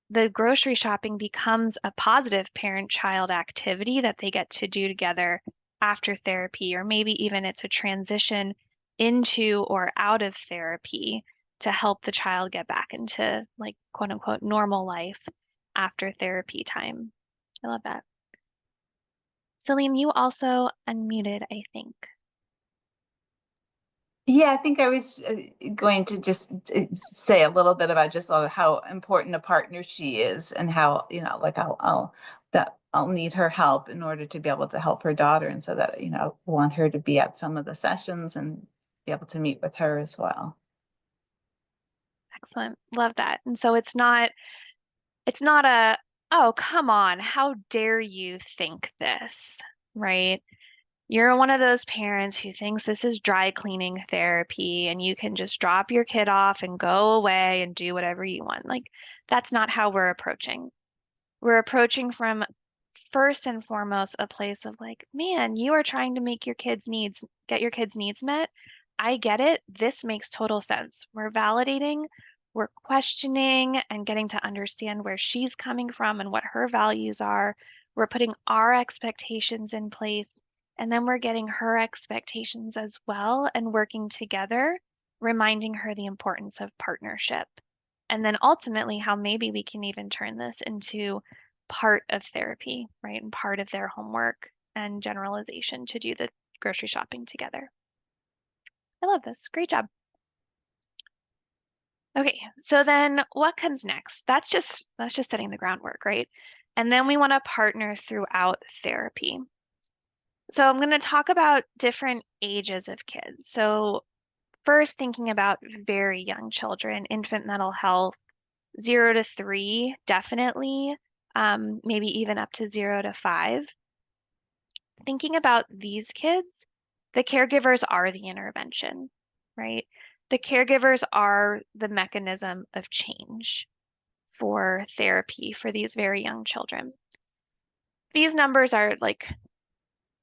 the grocery shopping becomes a positive parent-child activity that they get to do together after therapy, or maybe even it's a transition into or out of therapy to help the child get back into like quote unquote normal life after therapy time. I love that. Celine, you also unmuted, I think. Yeah, I think I was going to just say a little bit about just sort of how important a partner she is, and how, like I'll need her help in order to be able to help her daughter. And so that, I want her to be at some of the sessions and be able to meet with her as well. Excellent. Love that. And so it's not a, oh, come on, how dare you think this, right? You're one of those parents who thinks this is dry cleaning therapy and you can just drop your kid off and go away and do whatever you want. Like, that's not how we're approaching. We're approaching from first and foremost a place of like, man, you are trying to make get your kids' needs met. I get it. This makes total sense. We're validating, we're questioning and getting to understand where she's coming from and what her values are. We're putting our expectations in place, and then we're getting her expectations as well and working together, reminding her the importance of partnership. And then ultimately, how maybe we can even turn this into part of therapy, right? And part of their homework and generalization to do the grocery shopping together. I love this. Great job. Okay, so then what comes next? That's just setting the groundwork, right? And then we want to partner throughout therapy. So I'm going to talk about different ages of kids. So first, thinking about very young children, infant mental health, 0 to 3, definitely, maybe even up to 0 to 5. Thinking about these kids, the caregivers are the intervention, right? The caregivers are the mechanism of change for therapy for these very young children. These numbers are like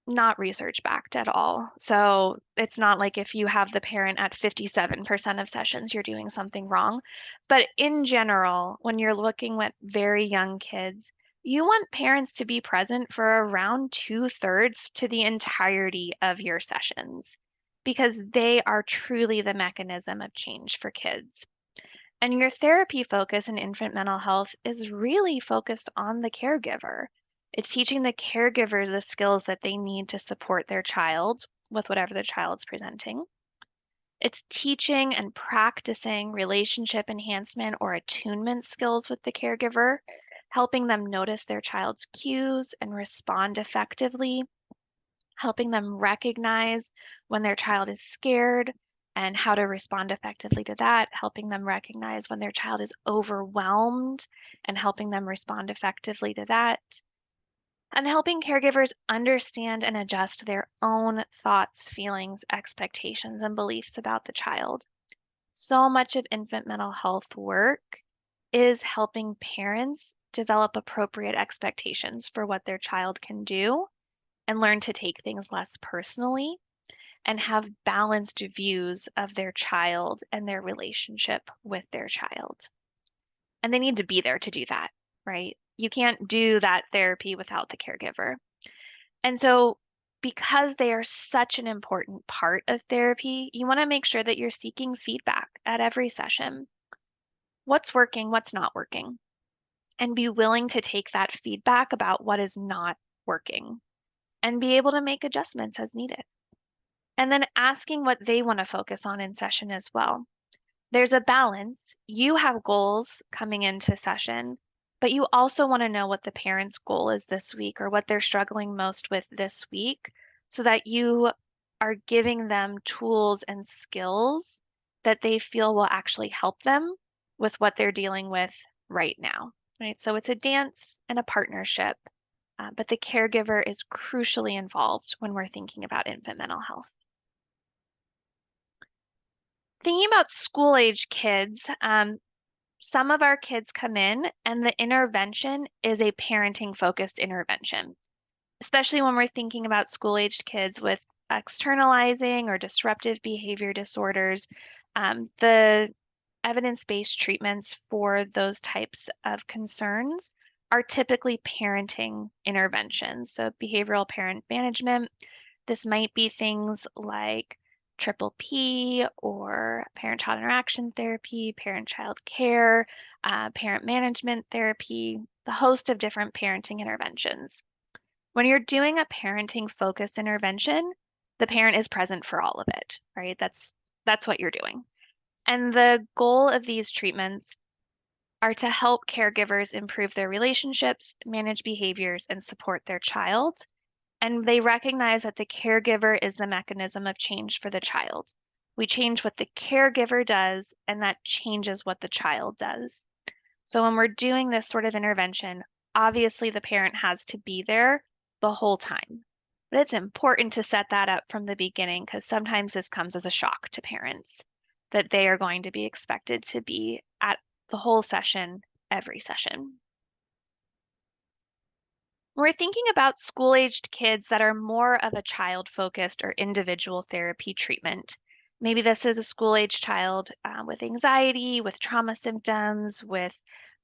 not research backed at all. So it's not like if you have the parent at 57% of sessions, you're doing something wrong. But in general, when you're looking at very young kids, you want parents to be present for around 2/3 to the entirety of your sessions because they are truly the mechanism of change for kids. And your therapy focus in infant mental health is really focused on the caregiver. It's teaching the caregivers the skills that they need to support their child with whatever the child's presenting. It's teaching and practicing relationship enhancement or attunement skills with the caregiver, helping them notice their child's cues and respond effectively, helping them recognize when their child is scared and how to respond effectively to that, helping them recognize when their child is overwhelmed and helping them respond effectively to that, and helping caregivers understand and adjust their own thoughts, feelings, expectations, and beliefs about the child. So much of infant mental health work is helping parents develop appropriate expectations for what their child can do and learn to take things less personally and have balanced views of their child and their relationship with their child. And they need to be there to do that, right? You can't do that therapy without the caregiver. And so, because they are such an important part of therapy, you want to make sure that you're seeking feedback at every session. What's working, what's not working? And be willing to take that feedback about what is not working and be able to make adjustments as needed. And then asking what they want to focus on in session as well. There's a balance. You have goals coming into session, but you also want to know what the parent's goal is this week or what they're struggling most with this week so that you are giving them tools and skills that they feel will actually help them with what they're dealing with right now, right? So it's a dance and a partnership, but the caregiver is crucially involved when we're thinking about infant mental health. Thinking about school age kids, some of our kids come in and the intervention is a parenting focused intervention, especially when we're thinking about school aged kids with externalizing or disruptive behavior disorders. The evidence-based treatments for those types of concerns are typically parenting interventions. So behavioral parent management, this might be things like triple P or parent-child interaction therapy, parent-child care, parent management therapy, the host of different parenting interventions. When you're doing a parenting focused intervention, the parent is present for all of it, right? That's what you're doing. And the goal of these treatments are to help caregivers improve their relationships, manage behaviors, and support their child. And they recognize that the caregiver is the mechanism of change for the child. We change what the caregiver does, and that changes what the child does. So when we're doing this sort of intervention, obviously the parent has to be there the whole time. But it's important to set that up from the beginning because sometimes this comes as a shock to parents that they are going to be expected to be at the whole session, every session. We're thinking about school-aged kids that are more of a child-focused or individual therapy treatment. Maybe this is a school-aged child with anxiety, with trauma symptoms, with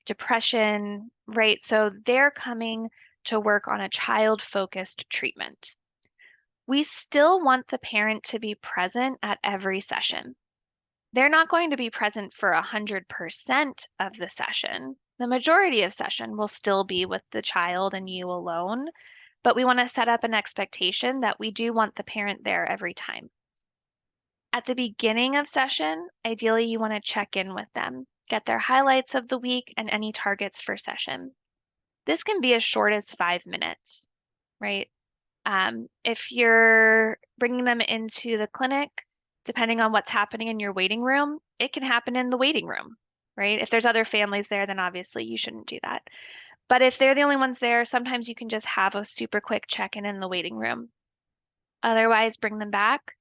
depression, right? So they're coming to work on a child-focused treatment. We still want the parent to be present at every session. They're not going to be present for 100% of the session. The majority of session will still be with the child and you alone, but we want to set up an expectation that we do want the parent there every time. At the beginning of session, ideally you want to check in with them, get their highlights of the week and any targets for session. This can be as short as 5 minutes, right? If you're bringing them into the clinic, depending on what's happening in your waiting room, it can happen in the waiting room, right? If there's other families there, then obviously you shouldn't do that. But if they're the only ones there, sometimes you can just have a super quick check-in in the waiting room. Otherwise, bring them back,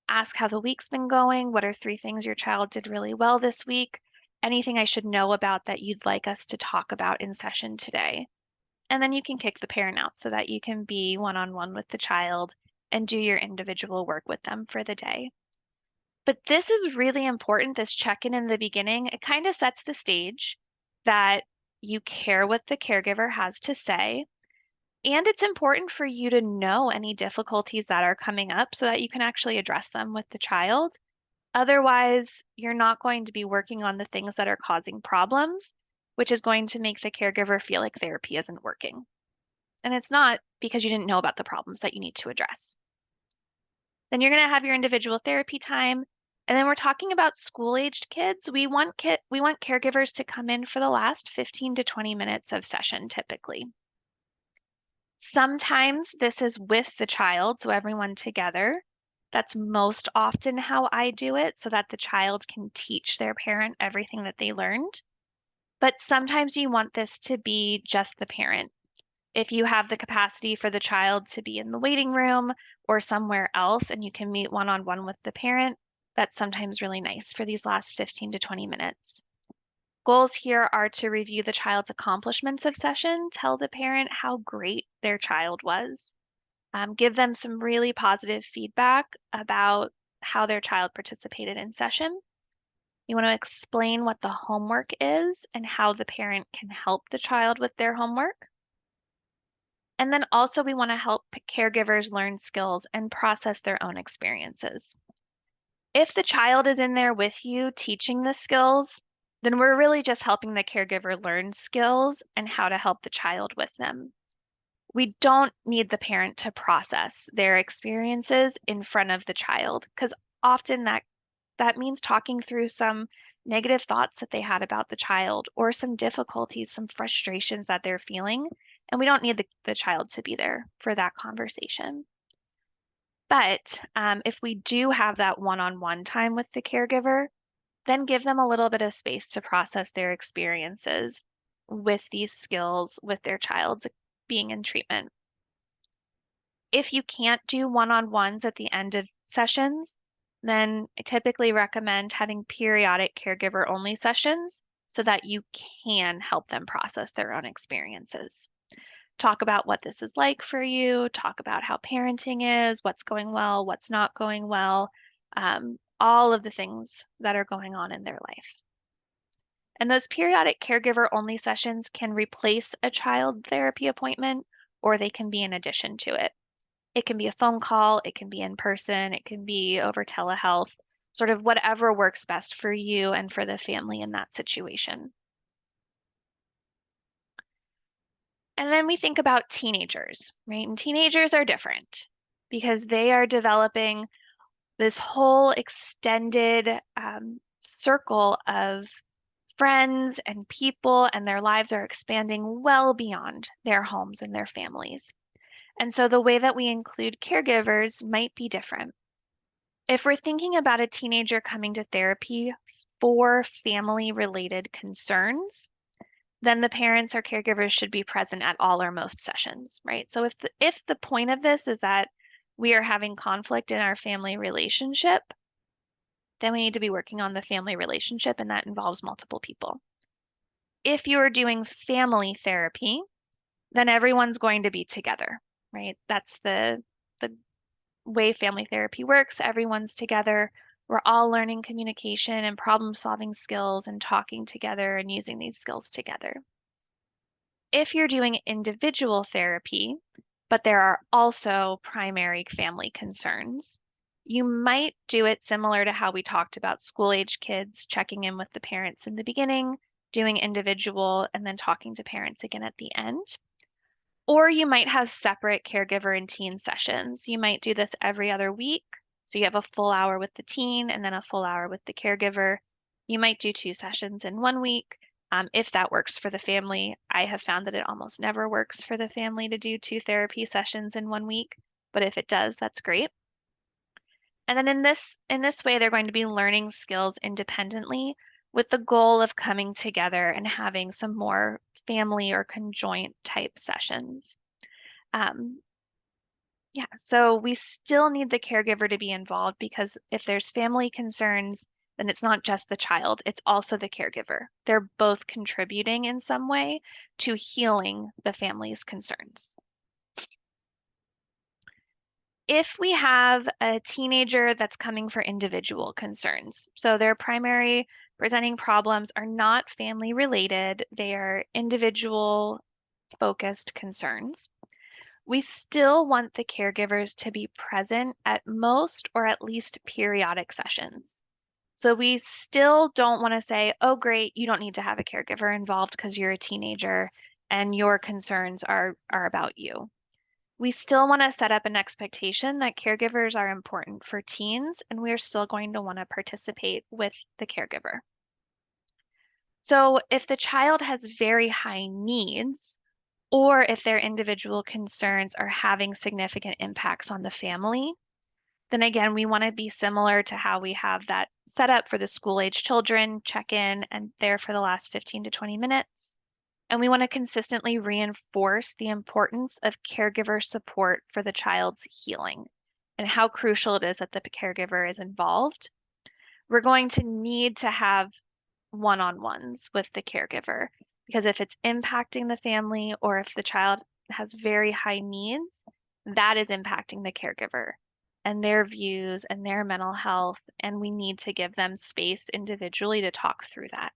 ask how the week's been going. What are 3 things your child did really well this week? Anything I should know about that you'd like us to talk about in session today? And then you can kick the parent out so that you can be one-on-one with the child and do your individual work with them for the day. But this is really important, this check-in in the beginning. It kind of sets the stage that you care what the caregiver has to say. And it's important for you to know any difficulties that are coming up so that you can actually address them with the child. Otherwise, you're not going to be working on the things that are causing problems, which is going to make the caregiver feel like therapy isn't working. And it's not because you didn't know about the problems that you need to address. Then you're going to have your individual therapy time. And then we're talking about school-aged kids. We want caregivers to come in for the last 15 to 20 minutes of session typically. Sometimes this is with the child, so everyone together. That's most often how I do it so that the child can teach their parent everything that they learned. But sometimes you want this to be just the parent. If you have the capacity for the child to be in the waiting room or somewhere else and you can meet one-on-one with the parent, that's sometimes really nice for these last 15 to 20 minutes. Goals here are to review the child's accomplishments of session, tell the parent how great their child was, give them some really positive feedback about how their child participated in session. You want to explain what the homework is and how the parent can help the child with their homework. And then also we want to help caregivers learn skills and process their own experiences. If the child is in there with you teaching the skills, then we're really just helping the caregiver learn skills and how to help the child with them. We don't need the parent to process their experiences in front of the child because often that means talking through some negative thoughts that they had about the child or some difficulties, some frustrations that they're feeling. And we don't need the child to be there for that conversation. But if we do have that one-on-one time with the caregiver, then give them a little bit of space to process their experiences with these skills with their child being in treatment. If you can't do one-on-ones at the end of sessions, then I typically recommend having periodic caregiver-only sessions so that you can help them process their own experiences. Talk about what this is like for you, talk about how parenting is, what's going well, what's not going well, all of the things that are going on in their life. And those periodic caregiver-only sessions can replace a child therapy appointment, or they can be in addition to it. It can be a phone call, it can be in person, it can be over telehealth, sort of whatever works best for you and for the family in that situation. And then we think about teenagers, right? And teenagers are different because they are developing this whole extended circle of friends and people, and their lives are expanding well beyond their homes and their families. And so the way that we include caregivers might be different. If we're thinking about a teenager coming to therapy for family-related concerns, then the parents or caregivers should be present at all or most sessions, right? So if the point of this is that we are having conflict in our family relationship, then we need to be working on the family relationship, and that involves multiple people. If you're doing family therapy, then everyone's going to be together, right? That's the way family therapy works. Everyone's together. We're all learning communication and problem-solving skills and talking together and using these skills together. If you're doing individual therapy, but there are also primary family concerns, you might do it similar to how we talked about school-age kids, checking in with the parents in the beginning, doing individual, and then talking to parents again at the end. Or you might have separate caregiver and teen sessions. You might do this every other week. So you have a full hour with the teen and then a full hour with the caregiver. You might do 2 sessions in 1 week. If that works for the family. I have found that it almost never works for the family to do 2 therapy sessions in 1 week, but if it does, that's great. And then in this way, they're going to be learning skills independently with the goal of coming together and having some more family or conjoint type sessions. Yeah, so we still need the caregiver to be involved, because if there's family concerns, then it's not just the child, it's also the caregiver. They're both contributing in some way to healing the family's concerns. If we have a teenager that's coming for individual concerns, so their primary presenting problems are not family related, they are individual focused concerns, we still want the caregivers to be present at most or at least periodic sessions. So we still don't want to say, oh, great, you don't need to have a caregiver involved because you're a teenager and your concerns are about you. We still want to set up an expectation that caregivers are important for teens, and we're still going to want to participate with the caregiver. So if the child has very high needs, or if their individual concerns are having significant impacts on the family, then again, we want to be similar to how we have that set up for the school-age children, check in and there for the last 15 to 20 minutes. And we want to consistently reinforce the importance of caregiver support for the child's healing and how crucial it is that the caregiver is involved. We're going to need to have one-on-ones with the caregiver, because if it's impacting the family or if the child has very high needs, that is impacting the caregiver and their views and their mental health, and we need to give them space individually to talk through that.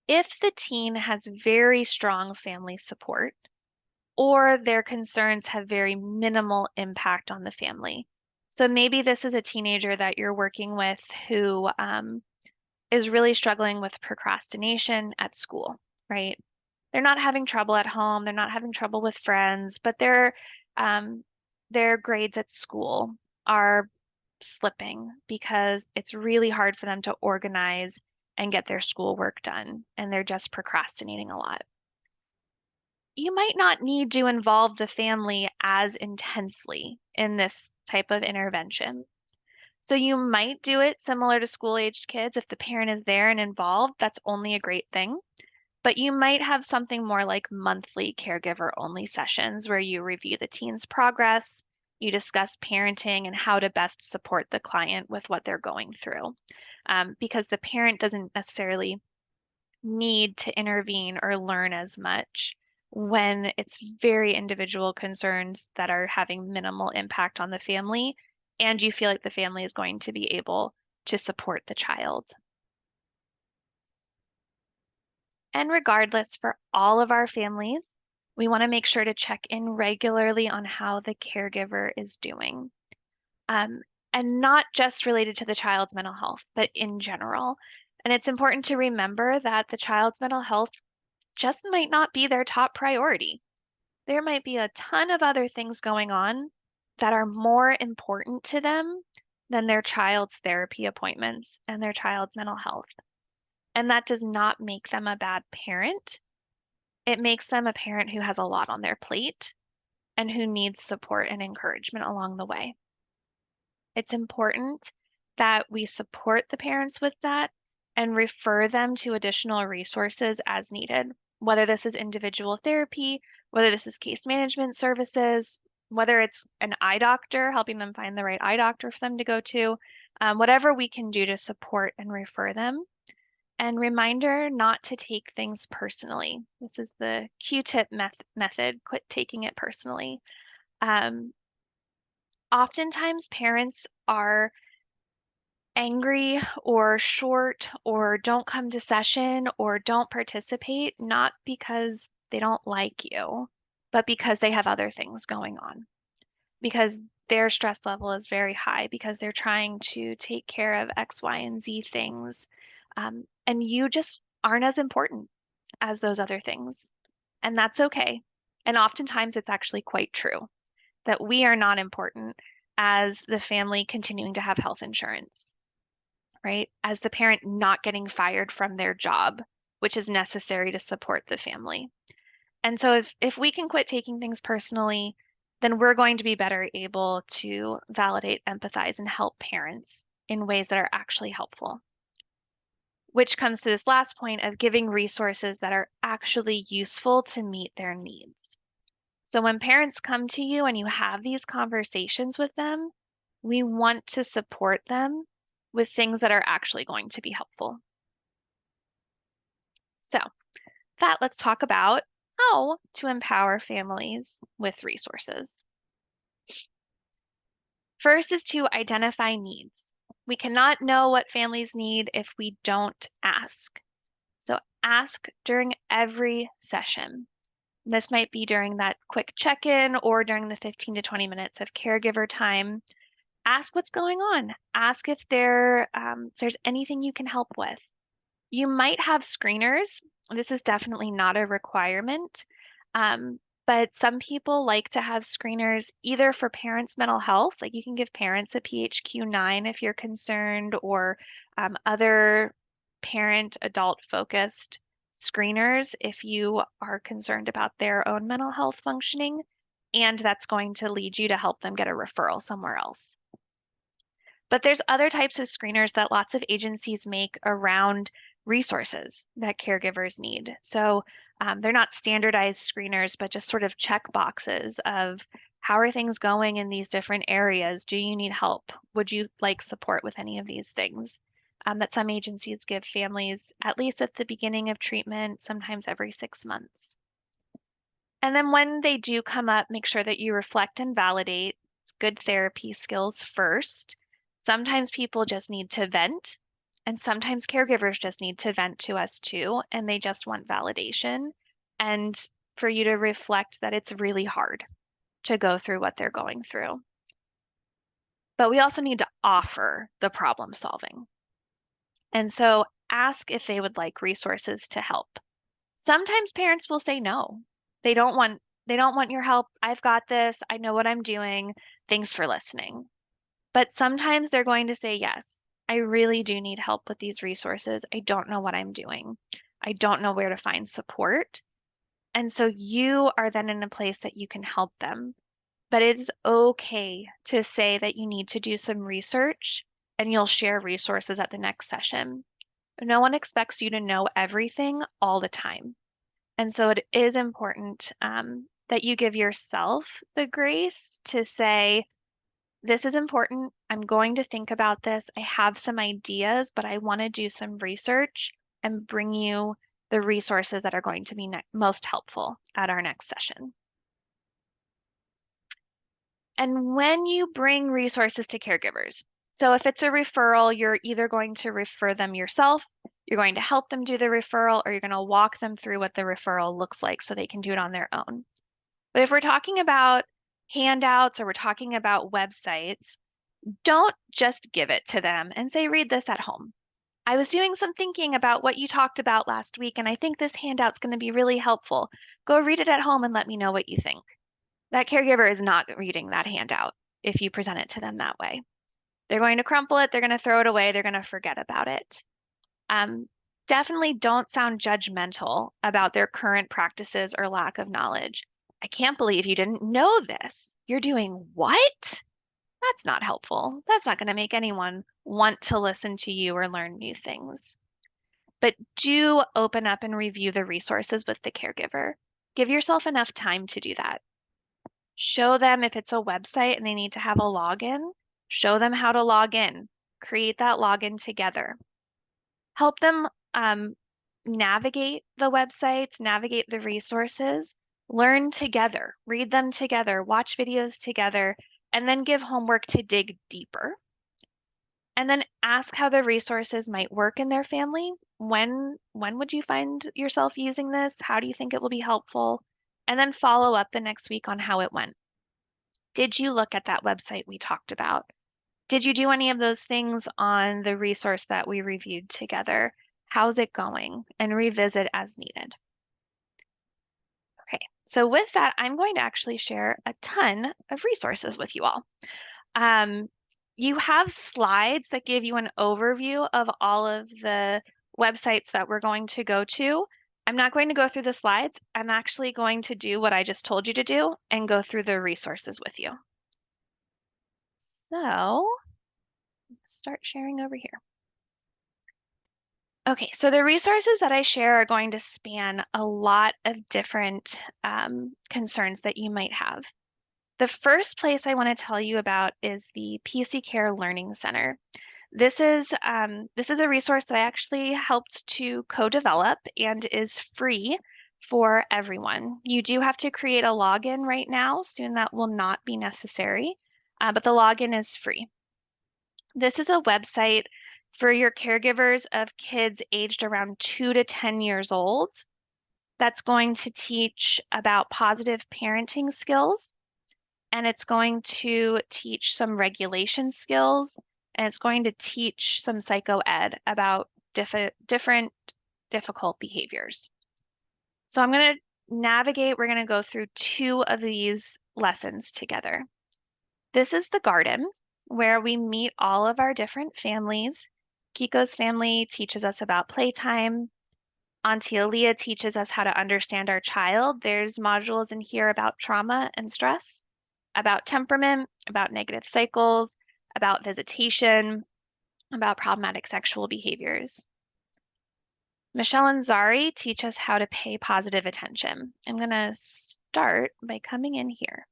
If the teen has very strong family support, or their concerns have very minimal impact on the family, so maybe this is a teenager that you're working with who is really struggling with procrastination at school, right? They're not having trouble at home, they're not having trouble with friends, but their grades at school are slipping because it's really hard for them to organize and get their schoolwork done, and they're just procrastinating a lot. You might not need to involve the family as intensely in this type of intervention. So you might do it similar to school-aged kids. If the parent is there and involved, that's only a great thing. But you might have something more like monthly caregiver-only sessions where you review the teen's progress, you discuss parenting and how to best support the client with what they're going through. Because the parent doesn't necessarily need to intervene or learn as much when it's very individual concerns that are having minimal impact on the family, and you feel like the family is going to be able to support the child. And regardless, for all of our families, we want to make sure to check in regularly on how the caregiver is doing. And not just related to the child's mental health, but in general. And it's important to remember that the child's mental health just might not be their top priority. There might be a ton of other things going on that are more important to them than their child's therapy appointments and their child's mental health. And that does not make them a bad parent. It makes them a parent who has a lot on their plate and who needs support and encouragement along the way. It's important that we support the parents with that and refer them to additional resources as needed, whether this is individual therapy, whether this is case management services, whether it's an eye doctor, helping them find the right eye doctor for them to go to, whatever we can do to support and refer them. And reminder not to take things personally. This is the Q-tip method, quit taking it personally. Oftentimes parents are angry or short or don't come to session or don't participate, not because they don't like you, but because they have other things going on, because their stress level is very high, because they're trying to take care of X, Y, and Z things. And you just aren't as important as those other things. And that's okay. And oftentimes it's actually quite true that we are not important as the family continuing to have health insurance, right? As the parent not getting fired from their job, which is necessary to support the family. And so if we can quit taking things personally, then we're going to be better able to validate, empathize, and help parents in ways that are actually helpful. Which comes to this last point of giving resources that are actually useful to meet their needs. So when parents come to you and you have these conversations with them, we want to support them with things that are actually going to be helpful. So that let's talk about how to empower families with resources. First is to identify needs. We cannot know what families need if we don't ask. So ask during every session. This might be during that quick check-in or during the 15 to 20 minutes of caregiver time. Ask what's going on. Ask if there's anything you can help with. You might have screeners. This is definitely not a requirement, but some people like to have screeners either for parents' mental health, like you can give parents a PHQ-9 if you're concerned, or other parent adult-focused screeners if you are concerned about their own mental health functioning, and that's going to lead you to help them get a referral somewhere else. But there's other types of screeners that lots of agencies make around resources that caregivers need. So they're not standardized screeners, but just sort of check boxes of how are things going in these different areas? Do you need help? Would you like support with any of these things? That some agencies give families at least at the beginning of treatment, sometimes every 6 months. And then when they do come up, make sure that you reflect and validate. It's good therapy skills first. Sometimes people just need to vent, and sometimes caregivers just need to vent to us too, and they just want validation. And for you to reflect that it's really hard to go through what they're going through. But we also need to offer the problem solving. And so ask if they would like resources to help. Sometimes parents will say no. They don't want your help. I've got this. I know what I'm doing. Thanks for listening. But sometimes they're going to say yes. I really do need help with these resources. I don't know what I'm doing. I don't know where to find support. And so you are then in a place that you can help them. But it's okay to say that you need to do some research and you'll share resources at the next session. No one expects you to know everything all the time. And so it is important that you give yourself the grace to say, this is important. I'm going to think about this. I have some ideas, but I want to do some research and bring you the resources that are going to be most helpful at our next session. And when you bring resources to caregivers, so if it's a referral, you're either going to refer them yourself, you're going to help them do the referral, or you're going to walk them through what the referral looks like so they can do it on their own. But if we're talking about handouts or we're talking about websites, don't just give it to them and say, read this at home. I was doing some thinking about what you talked about last week, and I think this handout's going to be really helpful. Go read it at home and let me know what you think. That caregiver is not reading that handout if you present it to them that way. They're going to crumple it, they're going to throw it away, they're going to forget about it. Definitely don't sound judgmental about their current practices or lack of knowledge. I can't believe you didn't know this. You're doing what? That's not helpful. That's not going to make anyone want to listen to you or learn new things. But do open up and review the resources with the caregiver. Give yourself enough time to do that. Show them if it's a website and they need to have a login, show them how to log in. Create that login together. Help them navigate the websites, navigate the resources, learn together, read them together, watch videos together, and then give homework to dig deeper. And then ask how the resources might work in their family. When would you find yourself using this? How do you think it will be helpful? And then follow up the next week on how it went. Did you look at that website we talked about? Did you do any of those things on the resource that we reviewed together? How's it going? And revisit as needed. Okay, so with that, I'm going to actually share a ton of resources with you all. You have slides that give you an overview of all of the websites that we're going to go to. I'm not going to go through the slides. I'm actually going to do what I just told you to do and go through the resources with you. So, start sharing over here. Okay, so the resources that I share are going to span a lot of different concerns that you might have. The first place I want to tell you about is the PC Care Learning Center. This is a resource that I actually helped to co-develop and is free for everyone. You do have to create a login right now. Soon that will not be necessary, but the login is free. This is a website for your caregivers of kids aged around 2 to 10 years old. That's going to teach about positive parenting skills, and it's going to teach some regulation skills, and it's going to teach some psycho-ed about different difficult behaviors. So I'm going to navigate, we're going to go through 2 of these lessons together. This is the garden, where we meet all of our different families. Kiko's family teaches us about playtime. Auntie Aaliyah teaches us how to understand our child. There's modules in here about trauma and stress, about temperament, about negative cycles, about visitation, about problematic sexual behaviors. Michelle and Zari teach us how to pay positive attention. I'm going to start by coming in here.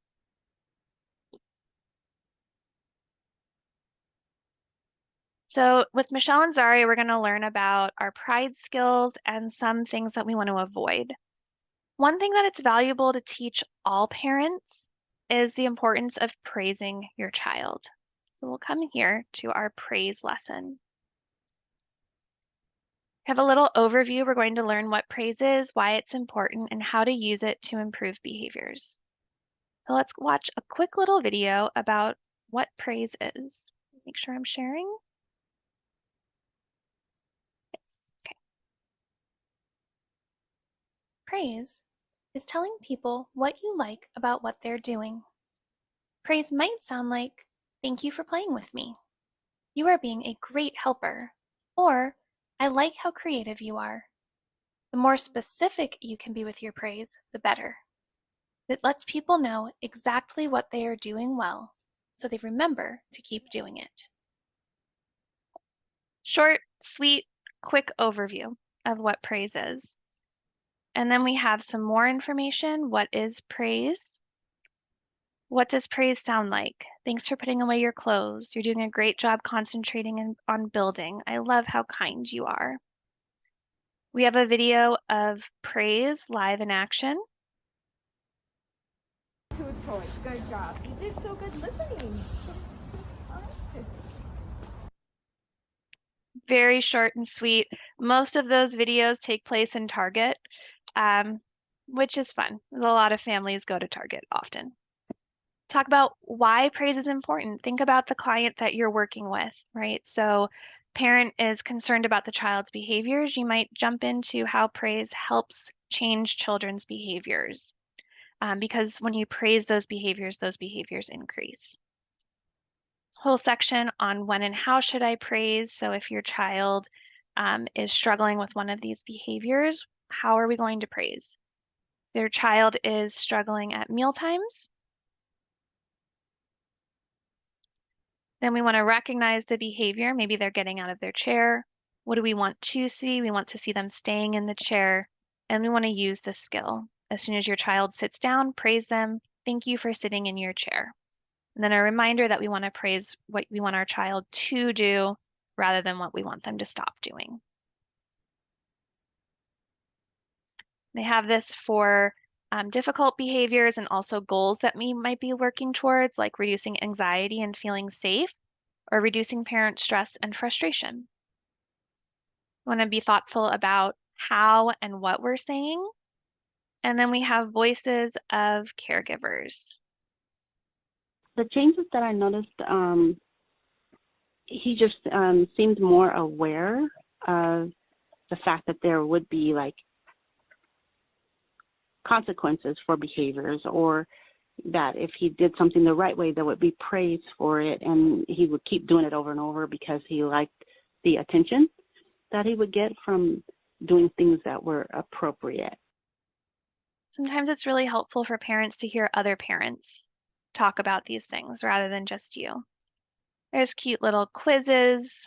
So with Michelle and Zari, we're going to learn about our pride skills and some things that we want to avoid. One thing that it's valuable to teach all parents is the importance of praising your child. So we'll come here to our praise lesson. We have a little overview. We're going to learn what praise is, why it's important, and how to use it to improve behaviors. So let's watch a quick little video about what praise is. Make sure I'm sharing. Okay. Praise is telling people what you like about what they're doing. Praise might sound like, "Thank you for playing with me." "You are being a great helper." Or, "I like how creative you are." The more specific you can be with your praise, the better. It lets people know exactly what they are doing well, so they remember to keep doing it. Short, sweet, quick overview of what praise is. And then we have some more information. What is praise? What does praise sound like? "Thanks for putting away your clothes. You're doing a great job concentrating on building. I love how kind you are." We have a video of praise live in action. To a toy. Good job. You did so good listening. Very short and sweet. Most of those videos take place in Target, which is fun. A lot of families go to Target often. Talk about why praise is important. Think about the client that you're working with, right? So parent is concerned about the child's behaviors, you might jump into how praise helps change children's behaviors. Because when you praise those behaviors increase. Whole section on when and how should I praise. So if your child is struggling with one of these behaviors, how are we going to praise? Their child is struggling at meal times. Then we want to recognize the behavior. Maybe they're getting out of their chair. What do we want to see? We want to see them staying in the chair, and we want to use the skill. As soon as your child sits down, praise them. Thank you for sitting in your chair. And then a reminder that we want to praise what we want our child to do rather than what we want them to stop doing. They have this for difficult behaviors and also goals that we might be working towards, like reducing anxiety and feeling safe, or reducing parent stress and frustration. We want to be thoughtful about how and what we're saying. And then we have voices of caregivers. The changes that I noticed, he just seemed more aware of the fact that there would be like consequences for behaviors, or that if he did something the right way, there would be praise for it, and he would keep doing it over and over because he liked the attention that he would get from doing things that were appropriate. Sometimes it's really helpful for parents to hear other parents talk about these things rather than just you. There's cute little quizzes,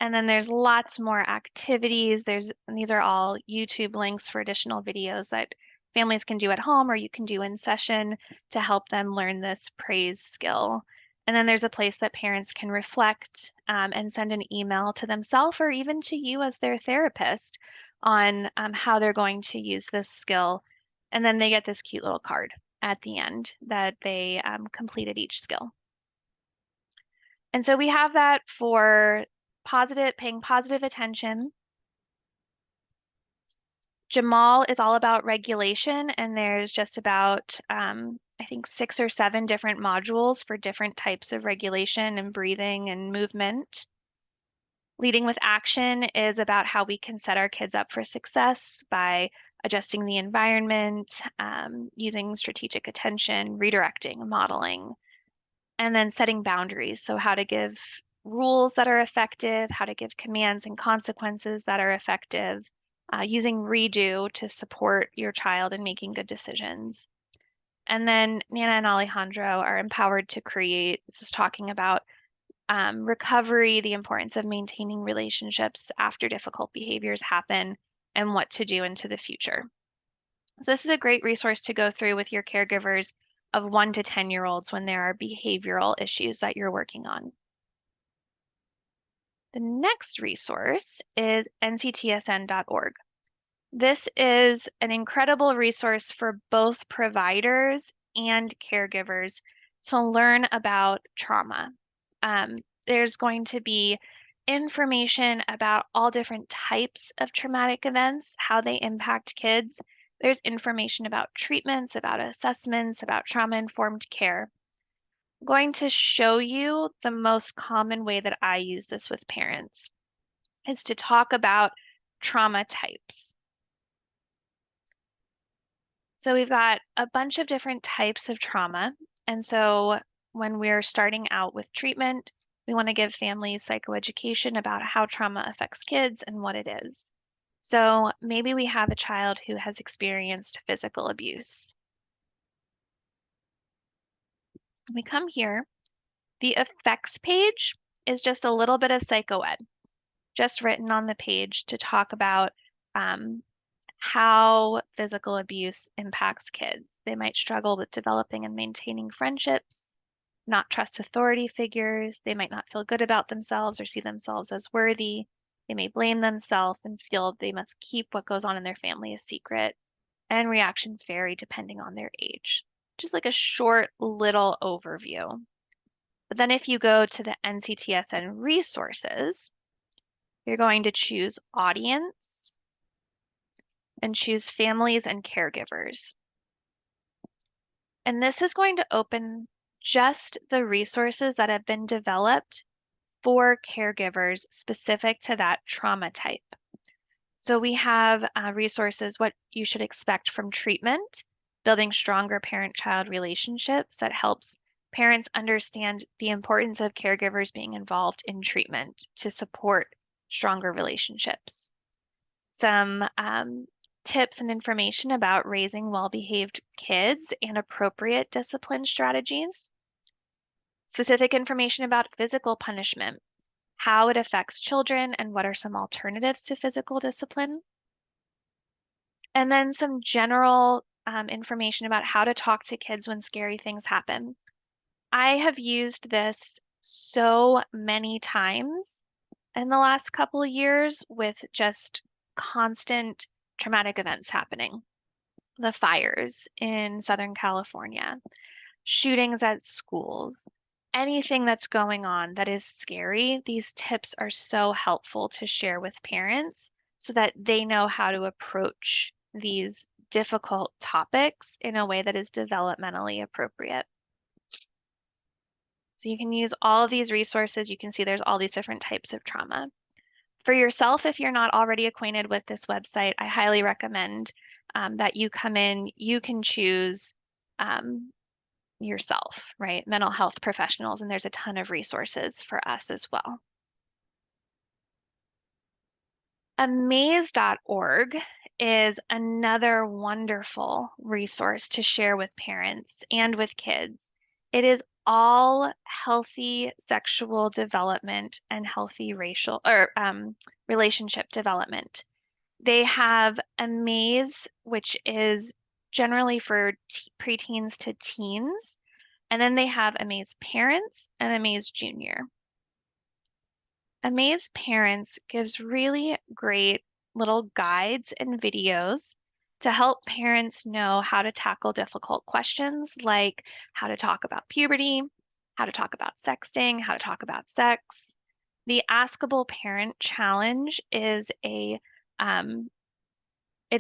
and then there's lots more activities. And these are all YouTube links for additional videos that families can do at home or you can do in session to help them learn this praise skill. And then there's a place that parents can reflect and send an email to themselves or even to you as their therapist on how they're going to use this skill. And then they get this cute little card at the end that they completed each skill. And so we have that for paying positive attention. Jamal is all about regulation, and there's just about, I think, 6 or 7 different modules for different types of regulation and breathing and movement. Leading with action is about how we can set our kids up for success by adjusting the environment, using strategic attention, redirecting, modeling, and then setting boundaries. So how to give rules that are effective, how to give commands and consequences that are effective, using redo to support your child in making good decisions. And then Nana and Alejandro are empowered to create. This is talking about recovery, the importance of maintaining relationships after difficult behaviors happen, and what to do into the future. So this is a great resource to go through with your caregivers of 1 to 10-year-olds when there are behavioral issues that you're working on. The next resource is nctsn.org. This is an incredible resource for both providers and caregivers to learn about trauma. There's going to be information about all different types of traumatic events, how they impact kids. There's information about treatments, about assessments, about trauma-informed care. I'm going to show you the most common way that I use this with parents is to talk about trauma types. So we've got a bunch of different types of trauma. And so when we're starting out with treatment, we want to give families psychoeducation about how trauma affects kids and what it is. So maybe we have a child who has experienced physical abuse. We come here. The effects page is just a little bit of psychoed, just written on the page to talk about how physical abuse impacts kids. They might struggle with developing and maintaining friendships, not trust authority figures. They might not feel good about themselves or see themselves as worthy. They may blame themselves and feel they must keep what goes on in their family a secret. And reactions vary depending on their age. Just like a short little overview. But then if you go to the NCTSN resources, you're going to choose audience and choose families and caregivers. And this is going to open just the resources that have been developed for caregivers specific to that trauma type. So we have resources, what you should expect from treatment, building stronger parent-child relationships that helps parents understand the importance of caregivers being involved in treatment to support stronger relationships. Some tips and information about raising well-behaved kids and appropriate discipline strategies. Specific information about physical punishment, how it affects children, and what are some alternatives to physical discipline. And then some general information about how to talk to kids when scary things happen. I have used this so many times in the last couple of years with just constant traumatic events happening. The fires in Southern California, shootings at schools, anything that's going on that is scary, these tips are so helpful to share with parents so that they know how to approach these difficult topics in a way that is developmentally appropriate. So you can use all of these resources. You can see there's all these different types of trauma. For yourself, if you're not already acquainted with this website, I highly recommend that you come in. You can choose yourself, right? Mental health professionals, and there's a ton of resources for us as well. Amaze.org is another wonderful resource to share with parents and with kids. It is all healthy sexual development and healthy relationship development. They have Amaze, which is generally for preteens to teens, and then they have Amaze Parents and Amaze Junior. Amaze Parents gives really great little guides and videos to help parents know how to tackle difficult questions like how to talk about puberty, how to talk about sexting, how to talk about sex. The Askable Parent Challenge is it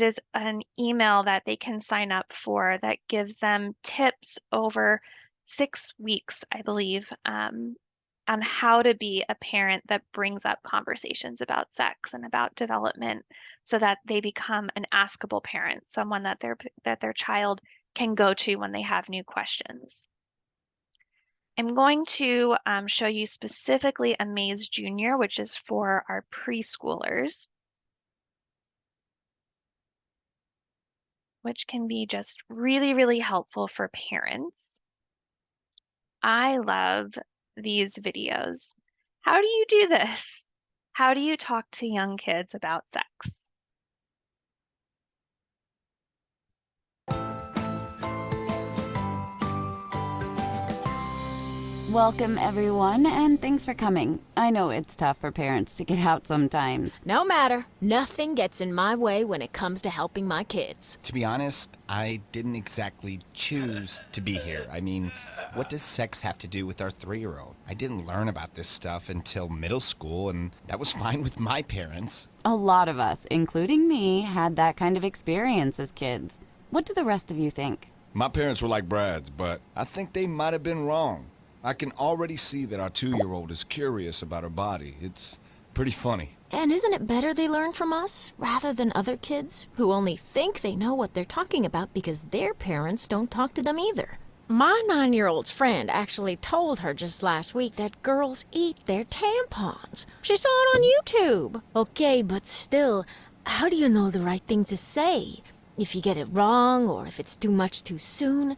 is an email that they can sign up for that gives them tips over 6 weeks, I believe, on how to be a parent that brings up conversations about sex and about development so that they become an askable parent, someone that their child can go to when they have new questions. I'm going to show you specifically Amaze Junior, which is for our preschoolers, which can be just really, really helpful for parents. I love these videos. How do you do this? How do you talk to young kids about sex? Welcome, everyone, and thanks for coming. I know it's tough for parents to get out sometimes. No matter. Nothing gets in my way when it comes to helping my kids. To be honest, I didn't exactly choose to be here. I mean, what does sex have to do with our 3-year-old? I didn't learn about this stuff until middle school, and that was fine with my parents. A lot of us, including me, had that kind of experience as kids. What do the rest of you think? My parents were like Brad's, but I think they might have been wrong. I can already see that our 2-year-old is curious about her body. It's pretty funny. And isn't it better they learn from us, rather than other kids, who only think they know what they're talking about because their parents don't talk to them either? My 9-year-old's friend actually told her just last week that girls eat their tampons. She saw it on YouTube. Okay, but still, how do you know the right thing to say? If you get it wrong, or if it's too much too soon,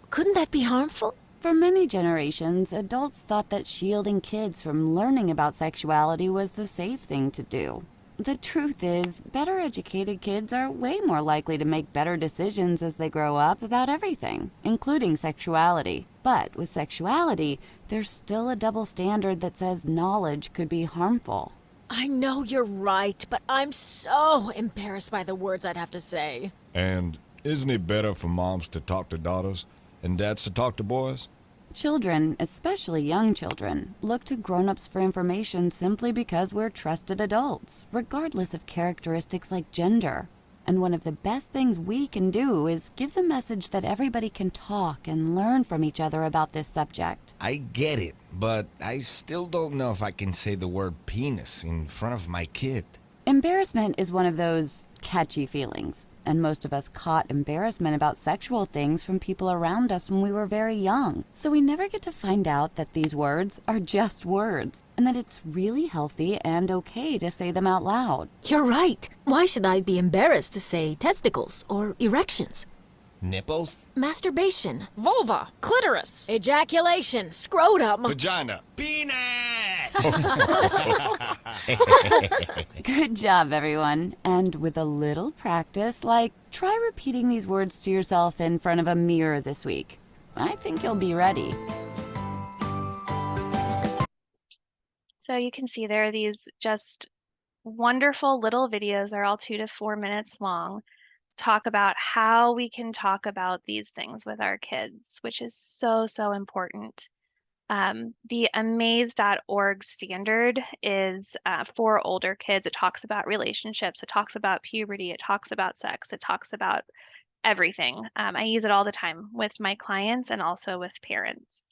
couldn't that be harmful? For many generations, adults thought that shielding kids from learning about sexuality was the safe thing to do. The truth is, better educated kids are way more likely to make better decisions as they grow up about everything, including sexuality. But with sexuality, there's still a double standard that says knowledge could be harmful. I know you're right, but I'm so embarrassed by the words I'd have to say. And isn't it better for moms to talk to daughters and dads to talk to boys? Children, especially young children, look to grown-ups for information simply because we're trusted adults, regardless of characteristics like gender. And one of the best things we can do is give the message that everybody can talk and learn from each other about this subject. I get it, but I still don't know if I can say the word penis in front of my kid. Embarrassment is one of those catchy feelings, and most of us caught embarrassment about sexual things from people around us when we were very young. So we never get to find out that these words are just words, and that it's really healthy and okay to say them out loud. You're right. Why should I be embarrassed to say testicles or erections? Nipples? Masturbation, vulva, clitoris, ejaculation, scrotum, Vagina. Penis! Good job, everyone. And with a little practice, like try repeating these words to yourself in front of a mirror this week. I think you'll be ready. So you can see there are these just wonderful little videos. They're all 2 to 4 minutes long. Talk about how we can talk about these things with our kids, which is so, so important. The amaze.org standard is for older kids. It talks about relationships, it talks about puberty, it talks about sex, it talks about everything. I use it all the time with my clients and also with parents.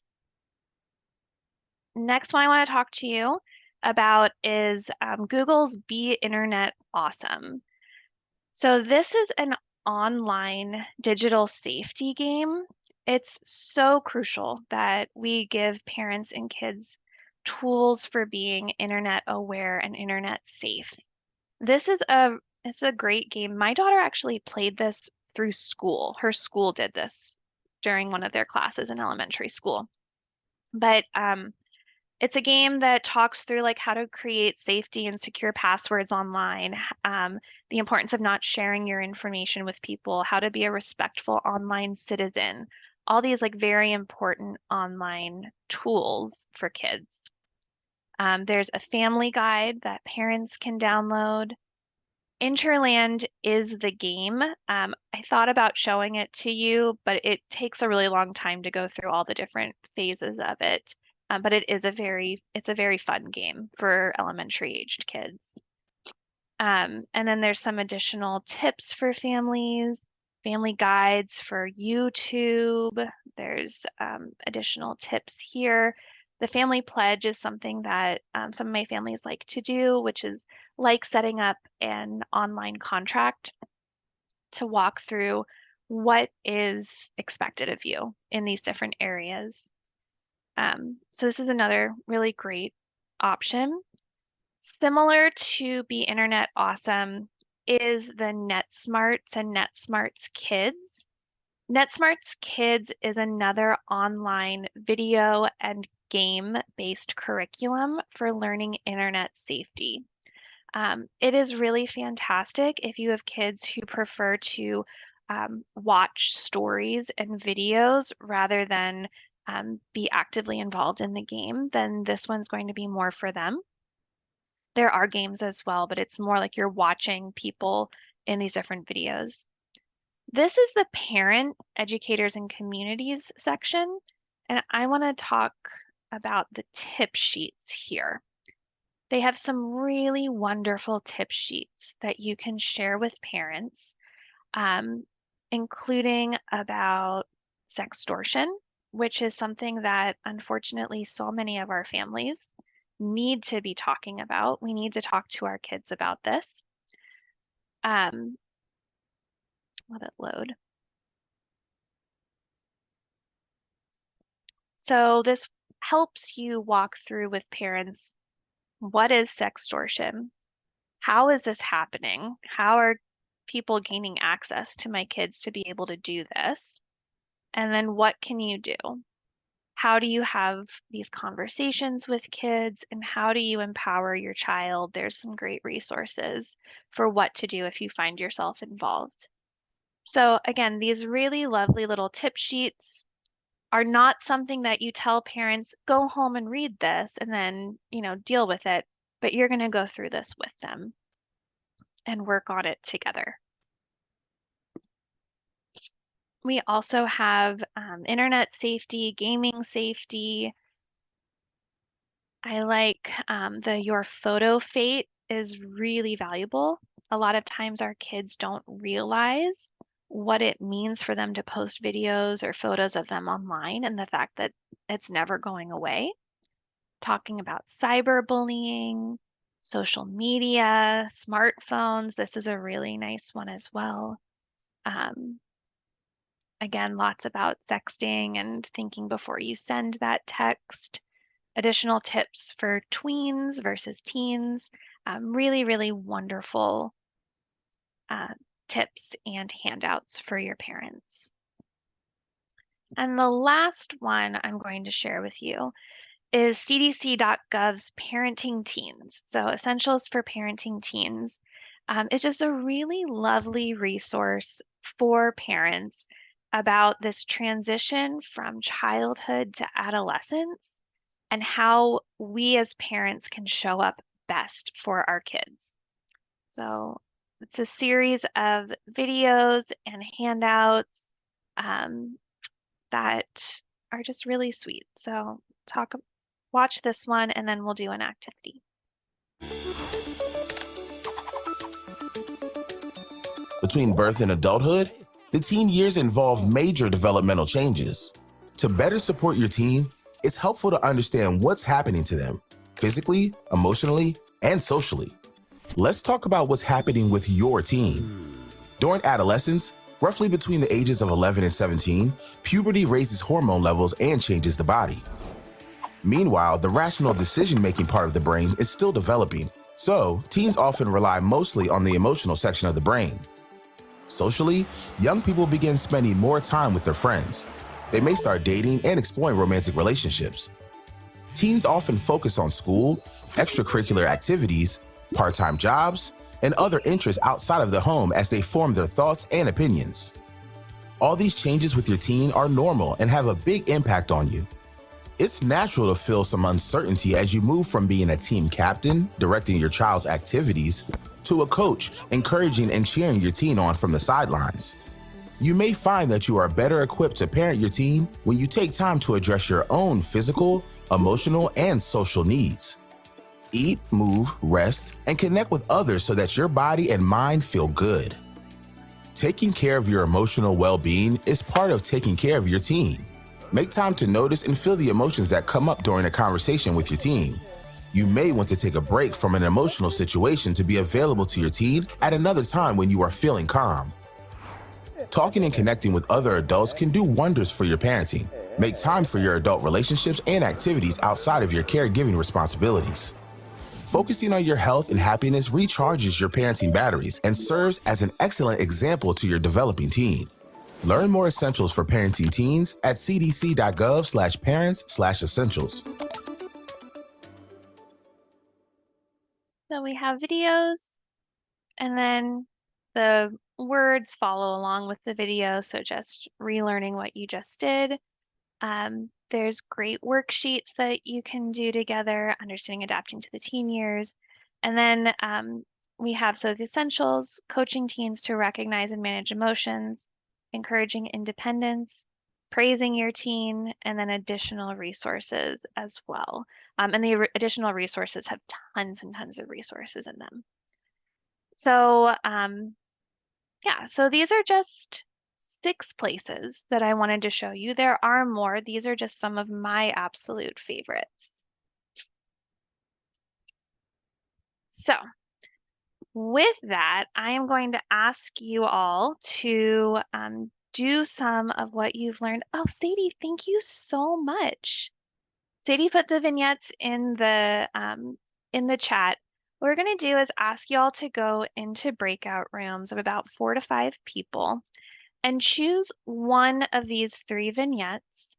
Next one I want to talk to you about is Google's Be Internet Awesome. So this is an online digital safety game. It's so crucial that we give parents and kids tools for being internet aware and internet safe. It's a great game. My daughter actually played this through school. Her school did this during one of their classes in elementary school. But it's a game that talks through like how to create safety and secure passwords online, the importance of not sharing your information with people, how to be a respectful online citizen, all these like very important online tools for kids. There's a family guide that parents can download. Interland is the game. I thought about showing it to you, but it takes a really long time to go through all the different phases of it. But it's a very fun game for elementary aged kids. And then there's some additional tips for families, family guides for YouTube. There's additional tips here. The family pledge is something that some of my families like to do, which is like setting up an online contract to walk through what is expected of you in these different areas. So this is another really great option. Similar to Be Internet Awesome is the NetSmarts and NetSmarts Kids. NetSmarts Kids is another online video and game-based curriculum for learning internet safety. It is really fantastic if you have kids who prefer to watch stories and videos rather than be actively involved in the game, then this one's going to be more for them. There are games as well, but it's more like you're watching people in these different videos. This is the parent, educators, and communities section, and I want to talk about the tip sheets here. They have some really wonderful tip sheets that you can share with parents, including about sextortion, which is something that unfortunately so many of our families need to be talking about. We need to talk to our kids about this. Let it load. So this helps you walk through with parents, what is sextortion? How is this happening? How are people gaining access to my kids to be able to do this? And then what can you do? How do you have these conversations with kids and how do you empower your child? There's some great resources for what to do if you find yourself involved. So again, these really lovely little tip sheets are not something that you tell parents, go home and read this and then, deal with it, but you're going to go through this with them and work on it together. We also have internet safety, gaming safety. I like the Your Photo Fate is really valuable. A lot of times our kids don't realize what it means for them to post videos or photos of them online and the fact that it's never going away. Talking about cyberbullying, social media, smartphones. This is a really nice one as well. Again, lots about sexting and thinking before you send that text. Additional tips for tweens versus teens. Really, really wonderful tips and handouts for your parents. And the last one I'm going to share with you is cdc.gov's Parenting Teens. So Essentials for Parenting Teens. It's just a really lovely resource for parents about this transition from childhood to adolescence and how we as parents can show up best for our kids. So it's a series of videos and handouts that are just really sweet. So watch this one and then we'll do an activity. Between birth and adulthood, the teen years involve major developmental changes. To better support your teen, it's helpful to understand what's happening to them, physically, emotionally, and socially. Let's talk about what's happening with your teen. During adolescence, roughly between the ages of 11 and 17, puberty raises hormone levels and changes the body. Meanwhile, the rational decision-making part of the brain is still developing, so teens often rely mostly on the emotional section of the brain. Socially, young people begin spending more time with their friends. They may start dating and exploring romantic relationships. Teens often focus on school, extracurricular activities, part-time jobs, and other interests outside of the home as they form their thoughts and opinions. All these changes with your teen are normal and have a big impact on you. It's natural to feel some uncertainty as you move from being a team captain, directing your child's activities, to a coach, encouraging and cheering your teen on from the sidelines. You may find that you are better equipped to parent your teen when you take time to address your own physical, emotional, and social needs. Eat, move, rest, and connect with others so that your body and mind feel good. Taking care of your emotional well-being is part of taking care of your teen. Make time to notice and feel the emotions that come up during a conversation with your teen. You may want to take a break from an emotional situation to be available to your teen at another time when you are feeling calm. Talking and connecting with other adults can do wonders for your parenting. Make time for your adult relationships and activities outside of your caregiving responsibilities. Focusing on your health and happiness recharges your parenting batteries and serves as an excellent example to your developing teen. Learn more essentials for parenting teens at cdc.gov/parents/essentials. So we have videos and then the words follow along with the video. So just relearning what you just did. There's great worksheets that you can do together, understanding adapting to the teen years. And then we have the essentials, coaching teens to recognize and manage emotions, encouraging independence, praising your teen, and then additional resources as well. And the additional resources have tons and tons of resources in them. So yeah, so these are just 6 places that I wanted to show you. There are more. These are just some of my absolute favorites. So with that, I am going to ask you all to do some of what you've learned. Oh, Sadie, thank you so much. Sadie put the vignettes in the chat. What we're going to do is ask y'all to go into breakout rooms of about 4 to 5 people and choose one of these 3 vignettes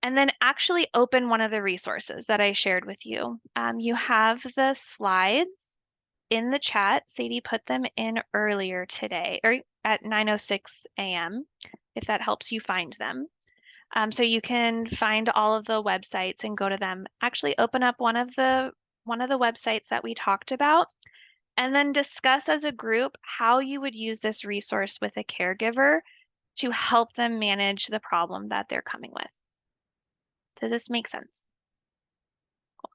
and then actually open one of the resources that I shared with you. You have the slides in the chat. Sadie put them in earlier today or at 9:06 a.m. if that helps you find them. So you can find all of the websites and go to them. Actually open up one of the websites that we talked about and then discuss as a group how you would use this resource with a caregiver to help them manage the problem that they're coming with. Does this make sense? Cool.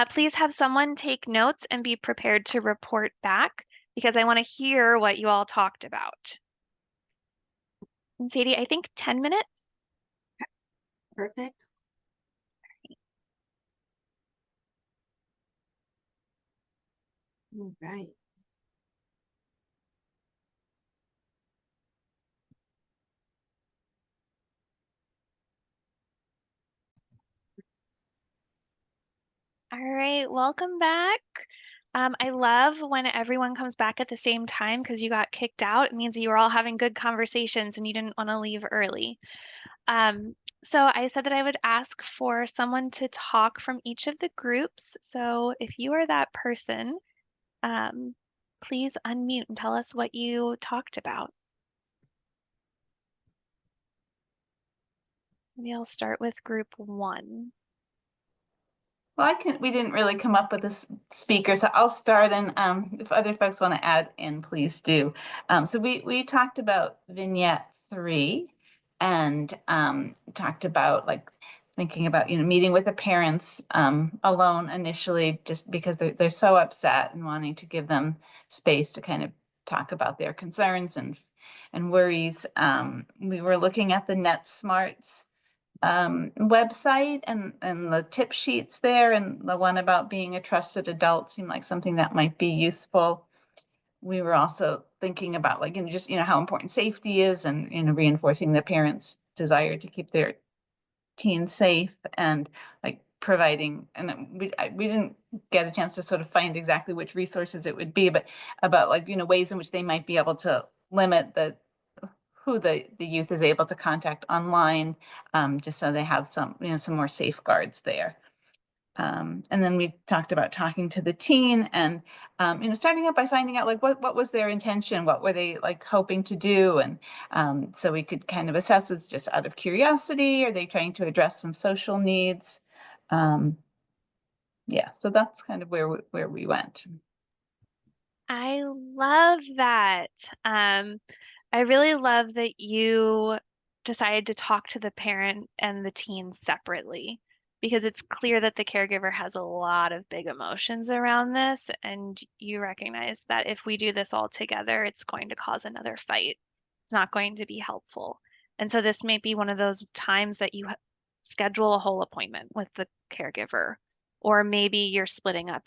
Please have someone take notes and be prepared to report back because I want to hear what you all talked about. And Sadie, I think 10 minutes. Perfect. All right. All right, welcome back. I love when everyone comes back at the same time because you got kicked out. It means you were all having good conversations and you didn't want to leave early. So I said that I would ask for someone to talk from each of the groups. So if you are that person, please unmute and tell us what you talked about. Maybe I'll start with group 1. Well, we didn't really come up with a speaker, so I'll start, and if other folks want to add in, please do. So we talked about vignette 3 and talked about like thinking about, meeting with the parents alone initially, just because they're so upset, and wanting to give them space to kind of talk about their concerns and worries. We were looking at the NetSmarts website and the tip sheets there, and the one about being a trusted adult seemed like something that might be useful. We were also thinking about like, just, how important safety is, and, reinforcing the parents' desire to keep their teens safe, and like providing, and we didn't get a chance to sort of find exactly which resources it would be, but about like, ways in which they might be able to limit who the youth is able to contact online, just so they have some more safeguards there. And then we talked about talking to the teen, and starting out by finding out like what was their intention, what were they like hoping to do, and so we could kind of assess, it's just out of curiosity, are they trying to address some social needs? Yeah, so that's kind of where we went. I love that. I really love that you decided to talk to the parent and the teen separately, because it's clear that the caregiver has a lot of big emotions around this, and you recognize that if we do this all together, it's going to cause another fight. It's not going to be helpful. And so this may be one of those times that you schedule a whole appointment with the caregiver, or maybe you're splitting up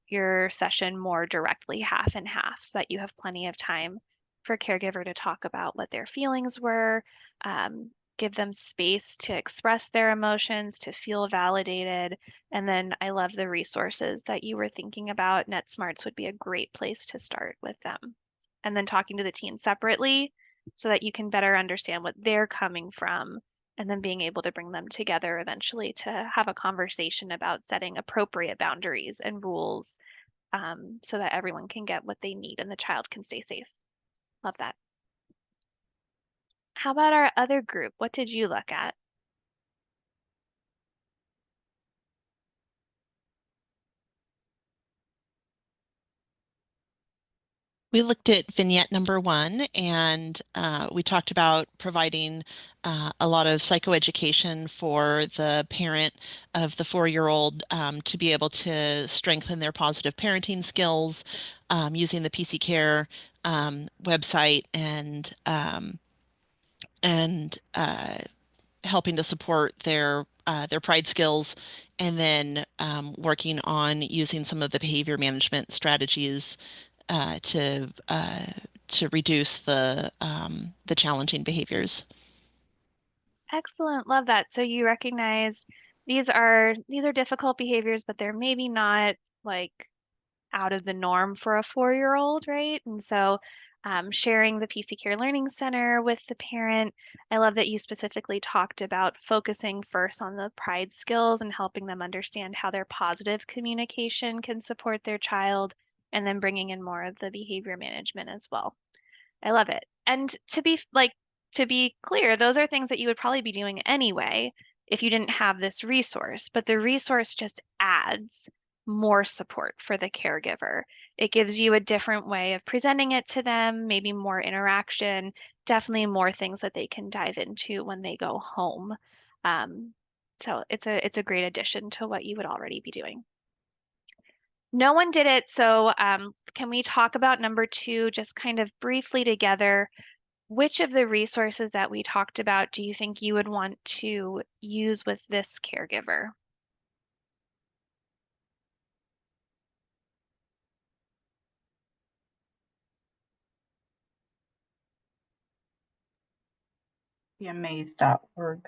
your session more directly, half and half, so that you have plenty of time for caregiver to talk about what their feelings were, give them space to express their emotions, to feel validated. And then I love the resources that you were thinking about. NetSmarts would be a great place to start with them. And then talking to the teen separately so that you can better understand what they're coming from, and then being able to bring them together eventually to have a conversation about setting appropriate boundaries and rules, so that everyone can get what they need and the child can stay safe. Love that. How about our other group? What did you look at? We looked at vignette number 1, and we talked about providing a lot of psychoeducation for the parent of the 4-year-old to be able to strengthen their positive parenting skills, using the PC Care website, and helping to support their pride skills, and then working on using some of the behavior management strategies to reduce the challenging behaviors. Excellent. Love that. So you recognize these are difficult behaviors, but they're maybe not like out of the norm for a 4-year-old, right? And so sharing the PC Care Learning Center with the parent. I love that you specifically talked about focusing first on the pride skills and helping them understand how their positive communication can support their child, and then bringing in more of the behavior management as well. I love it. And to be clear, those are things that you would probably be doing anyway if you didn't have this resource, but the resource just adds more support for the caregiver. It gives you a different way of presenting it to them, maybe more interaction, definitely more things that they can dive into when they go home. So it's a great addition to what you would already be doing. No one did it, so can we talk about number two just kind of briefly together? Which of the resources that we talked about do you think you would want to use with this caregiver? The amaze.org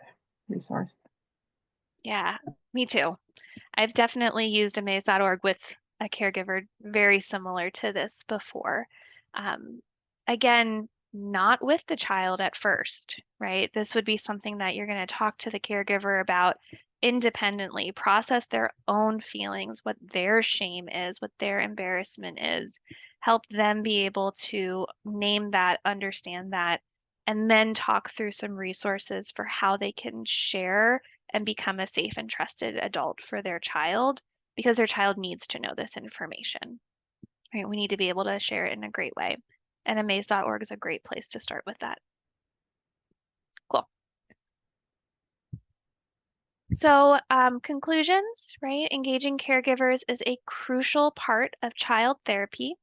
resource. Yeah, me too. I've definitely used amaze.org with a caregiver very similar to this before. Um, Again, not with the child at first, right? This would be something that you're going to talk to the caregiver about independently, process their own feelings, what their shame is, what their embarrassment is, help them be able to name that, understand that, and then talk through some resources for how they can share and become a safe and trusted adult for their child because their child needs to know this information. Right? We need to be able to share it in a great way. And amaze.org is a great place to start with that. Cool. So conclusions, right? Engaging caregivers is a crucial part of child therapy.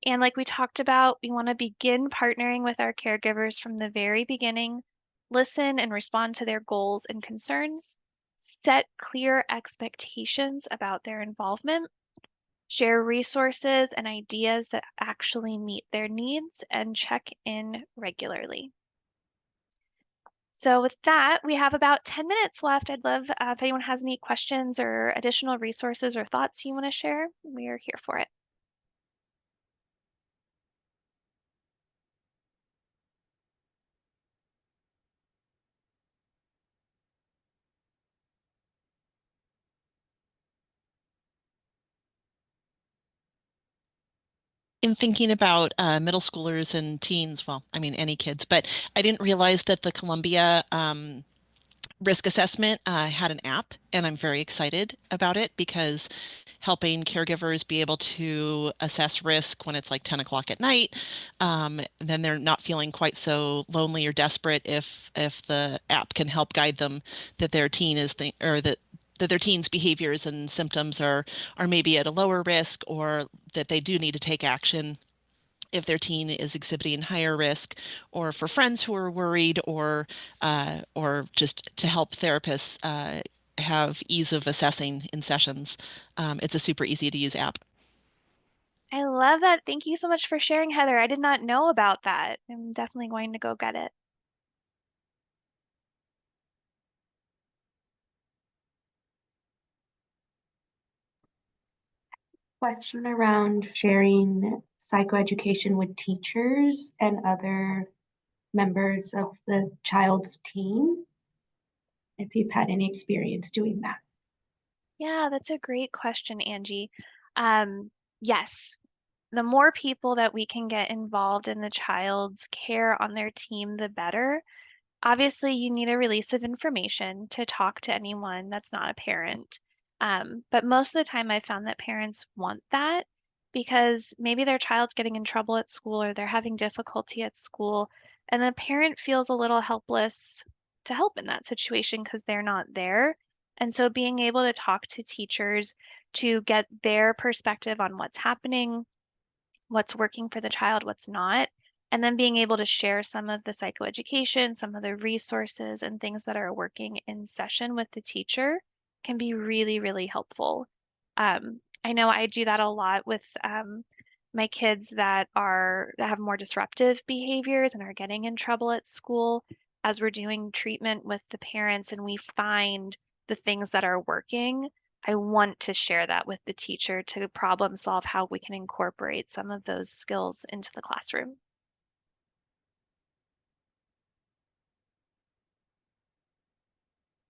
And like we talked about, we want to begin partnering with our caregivers from the very beginning, listen and respond to their goals and concerns, set clear expectations about their involvement, share resources and ideas that actually meet their needs, and check in regularly. So with that, we have about 10 minutes left. I'd love if anyone has any questions or additional resources or thoughts you want to share. We are here for it. In thinking about middle schoolers and teens, well, I mean, any kids, but I didn't realize that the Columbia risk assessment had an app, and I'm very excited about it because helping caregivers be able to assess risk when it's like 10 o'clock at night, then they're not feeling quite so lonely or desperate if the app can help guide them that their teen is or that their teen's behaviors and symptoms are maybe at a lower risk, or that they do need to take action if their teen is exhibiting higher risk, or for friends who are worried, or just to help therapists have ease of assessing in sessions. It's a super easy to use app. I love that. Thank you so much for sharing, Heather. I did not know about that. I'm definitely going to go get it. Question around sharing psychoeducation with teachers and other members of the child's team, if you've had any experience doing that. Yeah, that's a great question, Angie. Yes, the more people that we can get involved in the child's care on their team, the better. Obviously, you need a release of information to talk to anyone that's not a parent. But most of the time, I found that parents want that because maybe their child's getting in trouble at school or they're having difficulty at school, and the parent feels a little helpless to help in that situation because they're not there. And so being able to talk to teachers to get their perspective on what's happening, what's working for the child, what's not, and then being able to share some of the psychoeducation, some of the resources and things that are working in session with the teacher can be really, really helpful. I know I do that a lot with my kids that have more disruptive behaviors and are getting in trouble at school as we're doing treatment with the parents and we find the things that are working. I want to share that with the teacher to problem solve how we can incorporate some of those skills into the classroom.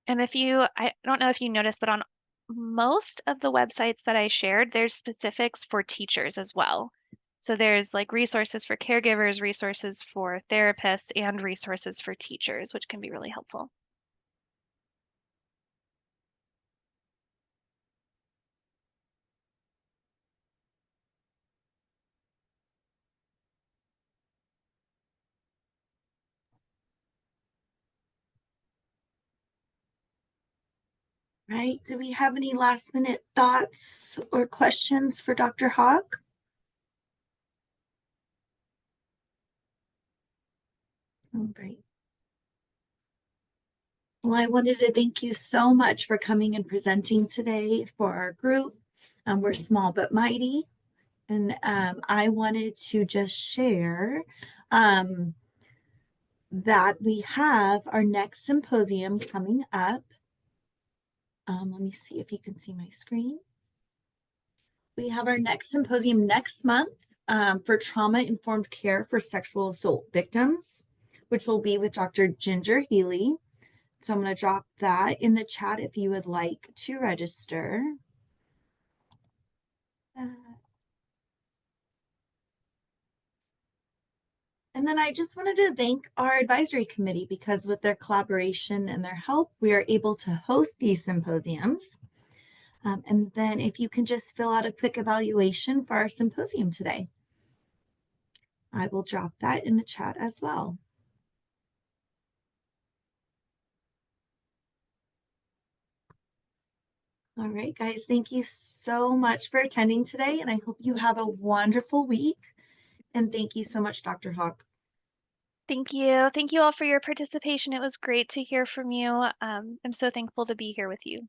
And I don't know if you noticed, but on most of the websites that I shared, there's specifics for teachers as well. So there's like resources for caregivers, resources for therapists, and resources for teachers, which can be really helpful. Right. Do we have any last minute thoughts or questions for Dr. Hawk? All right. Well, I wanted to thank you so much for coming and presenting today for our group. We're small but mighty. And I wanted to just share that we have our next symposium coming up. Let me see if you can see my screen. We have our next symposium next month for trauma-informed care for sexual assault victims, which will be with Dr. Ginger Healy. So I'm going to drop that in the chat if you would like to register. And then I just wanted to thank our advisory committee because with their collaboration and their help, we are able to host these symposiums. And then if you can just fill out a quick evaluation for our symposium today. I will drop that in the chat as well. All right, guys, thank you so much for attending today, and I hope you have a wonderful week. And thank you so much, Dr. Hawk. Thank you. Thank you all for your participation. It was great to hear from you. I'm so thankful to be here with you.